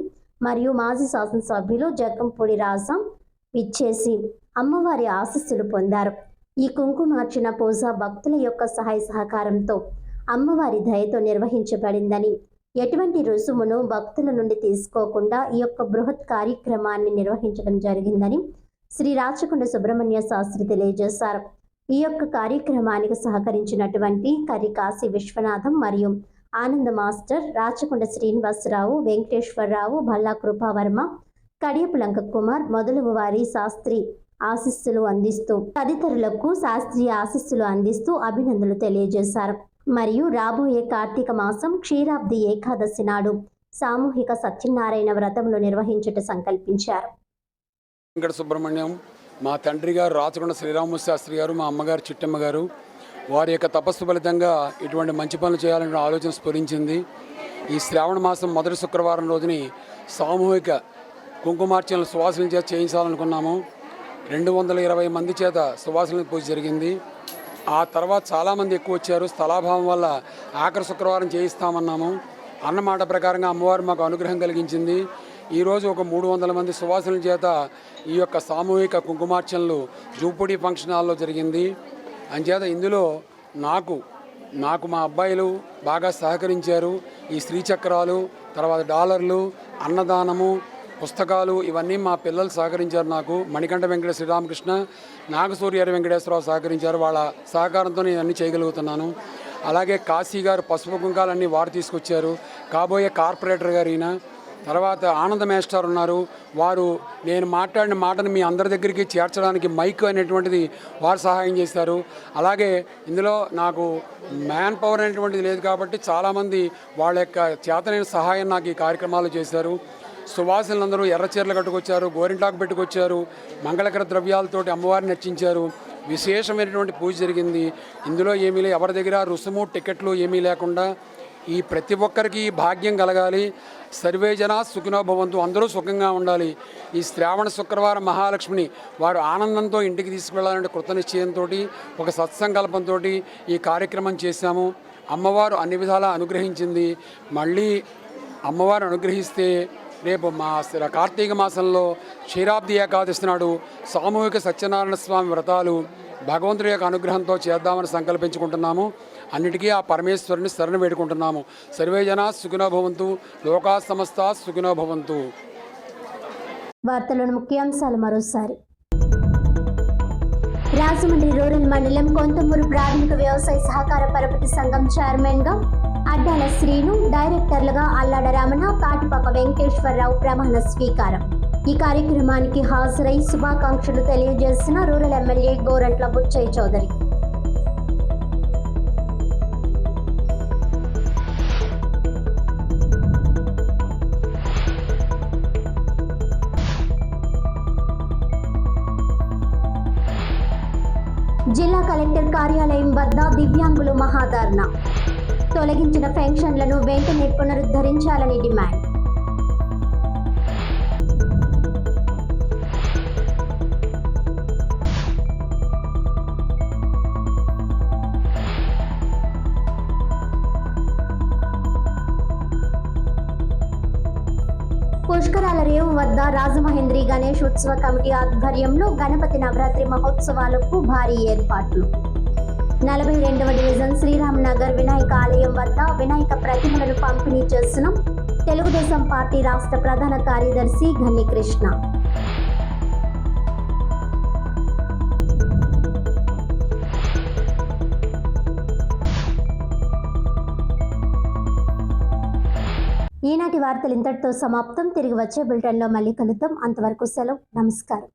మరియు మాజీ శాసనసభ్యులు జక్కంపూడి రాజా ఇచ్చేసి అమ్మవారి ఆశీస్సులు పొందారు. ఈ కుంకుమార్చన పూజ భక్తుల యొక్క సహాయ సహకారంతో అమ్మవారి దయతో నిర్వహించబడిందని, ఎటువంటి రుసుమును భక్తుల నుండి తీసుకోకుండా ఈ యొక్క బృహత్ కార్యక్రమాన్ని నిర్వహించడం జరిగిందని శ్రీ రాచకొండ సుబ్రహ్మణ్య శాస్త్రి తెలియజేశారు. ఈ యొక్క కార్యక్రమానికి సహకరించినటువంటి కరి కాశీ విశ్వనాథం మరియు ఆనంద మాస్టర్, రాచకొండ శ్రీనివాసరావు, వెంకటేశ్వరరావు, భల్లా కృపావర్మ, కడియపు లంక కుమార్ మొదలగు వారి శాస్త్రి ఆశీస్సులు అందిస్తూ తదితరులకు శాస్త్రీయ ఆశీస్సులు అందిస్తూ అభినందనలు తెలియజేశారు. మరియు రాబోయే కార్తీక మాసం క్షీరాబ్ది ఏకాదశి నాడు సామూహిక సత్యనారాయణ వ్రతములు నిర్వహించుట సంకల్పించారు. వెంకట సుబ్రహ్మణ్యం, మా తండ్రి గారు రాచకొండ శ్రీరామూర్తి శాస్త్రి గారు, మా అమ్మగారు చిట్టమ్మ గారు, వారి యొక్క తపస్సు ఫలితంగా ఇటువంటి మంచి పనులు చేయాలనే ఆలోచన స్ఫురించింది. ఈ శ్రావణ మాసం మొదటి శుక్రవారం రోజుని సామూహిక కుంకుమార్చనలు సువాసనల చేత చేయించాలనుకున్నాము. 220 మంది చేత సువాసనల పూజ జరిగింది. ఆ తర్వాత చాలామంది ఎక్కువ వచ్చారు. స్థలాభావం వల్ల ఆఖరి శుక్రవారం చేయిస్తామన్నాము. అన్నమాట ప్రకారంగా అమ్మవారు మాకు అనుగ్రహం కలిగించింది. ఈరోజు ఒక 300 మంది సువాసనల చేత ఈ యొక్క సామూహిక కుంకుమార్చనలు జూపొడి ఫంక్షన్ హాల్లో జరిగింది. అంచేత ఇందులో నాకు మా అబ్బాయిలు బాగా సహకరించారు. ఈ శ్రీచక్రాలు, తర్వాత డాలర్లు, అన్నదానము, పుస్తకాలు ఇవన్నీ మా పిల్లలు సహకరించారు. నాకు మణికంఠ వెంకట శ్రీరామకృష్ణ, నాగసూర్య వెంకటేశ్వరరావు సహకరించారు. వాళ్ళ సహకారంతో నేను అన్నీ చేయగలుగుతున్నాను. అలాగే కాశీ గారు పసుపు కుంకాలన్నీ వారు తీసుకొచ్చారు. కాబోయే కార్పొరేటర్ గారు ఈయన. తర్వాత ఆనంద మేస్టర్ ఉన్నారు. వారు నేను మాట్లాడిన మాటను మీ అందరి దగ్గరికి చేర్చడానికి మైక్ అనేటువంటిది వారు సహాయం చేశారు. అలాగే ఇందులో నాకు మ్యాన్ పవర్ అనేటువంటిది లేదు కాబట్టి చాలామంది వాళ్ళ యొక్క చేతనైన సహాయం నాకు ఈ కార్యక్రమాలు చేశారు. సువాసనలందరూ ఎర్ర చీరలు కట్టుకొచ్చారు, గోరింటాకు పెట్టుకొచ్చారు, మంగళకర ద్రవ్యాలతోటి అమ్మవారిని నర్చించారు. విశేషమైనటువంటి పూజ జరిగింది. ఇందులో ఏమీ ఎవరి దగ్గర రుసుము టికెట్లు ఏమీ లేకుండా ఈ ప్రతి ఒక్కరికి భాగ్యం కలగాలి. సర్వే జనా సుఖినో భవంతు, అందరూ సుఖంగా ఉండాలి. ఈ శ్రావణ శుక్రవారం మహాలక్ష్మిని వారు ఆనందంతో ఇంటికి తీసుకువెళ్ళాలంటే కృత నిశ్చయంతో ఒక సత్సంకల్పంతో ఈ కార్యక్రమం చేశాము. అమ్మవారు అన్ని విధాలా అనుగ్రహించింది. మళ్ళీ అమ్మవారు అనుగ్రహిస్తే రేపు కార్తీక మాసంలో క్షీరాబ్ది ఏకాదశి నాడు సామూహిక సత్యనారాయణ స్వామి వ్రతాలు భగవంతుడి యొక్క అనుగ్రహంతో చేద్దామని సంకల్పించుకుంటున్నాము. అన్నిటికీ ఆ పరమేశ్వరుని శరణ వేడుకుంటున్నాము. సర్వే జనా సుఖినో భవంతు, లోకా సమస్తా సుఖినో భవంతు. వార్తలోని ముఖ్యాంశాలు మరోసారి. రాజమండ్రి రూరల్ మండలం కొంతమూరు ప్రాథమిక వ్యవసాయ సహకార పరపతి సంఘం చైర్మన్గా అడ్డాల శ్రీను, డైరెక్టర్లుగా అల్లాడ రమణ, తాటిపాక వెంకటేశ్వరరావు ప్రమాణ స్వీకారం. ఈ కార్యక్రమానికి హాజరై శుభాకాంక్షలు తెలియజేసిన రూరల్ ఎమ్మెల్యే గోరంట్ల బుచ్చయ్య చౌదరి. జిల్లా కలెక్టర్ కార్యాలయం వద్ద దివ్యాంగులు మహాధర్ణ. తొలగించిన పెన్షన్లను వెంటనే పునరుద్ధరించాలని డిమాండ్. పుష్కరాల రేవు వద్ద రాజమహేంద్రి గణేష్ ఉత్సవ కమిటీ ఆధ్వర్యంలో గణపతి నవరాత్రి మహోత్సవాలకు భారీ ఏర్పాట్లు. 42వ డివిజన్ శ్రీరామ్ నగర్ వినాయక ఆలయం వద్ద వినాయక ప్రతిమలను పంపిణీ చేసిన తెలుగుదేశం పార్టీ రాష్ట్ర ప్రధాన కార్యదర్శి ఘన్ని కృష్ణ. ఈనాటి వార్తలు ఇంతటితో సమాప్తం. తిరిగి వచ్చే బులెటిన్లో మళ్ళీ కలుద్దాం. అంతవరకు సెలవు. నమస్కారం.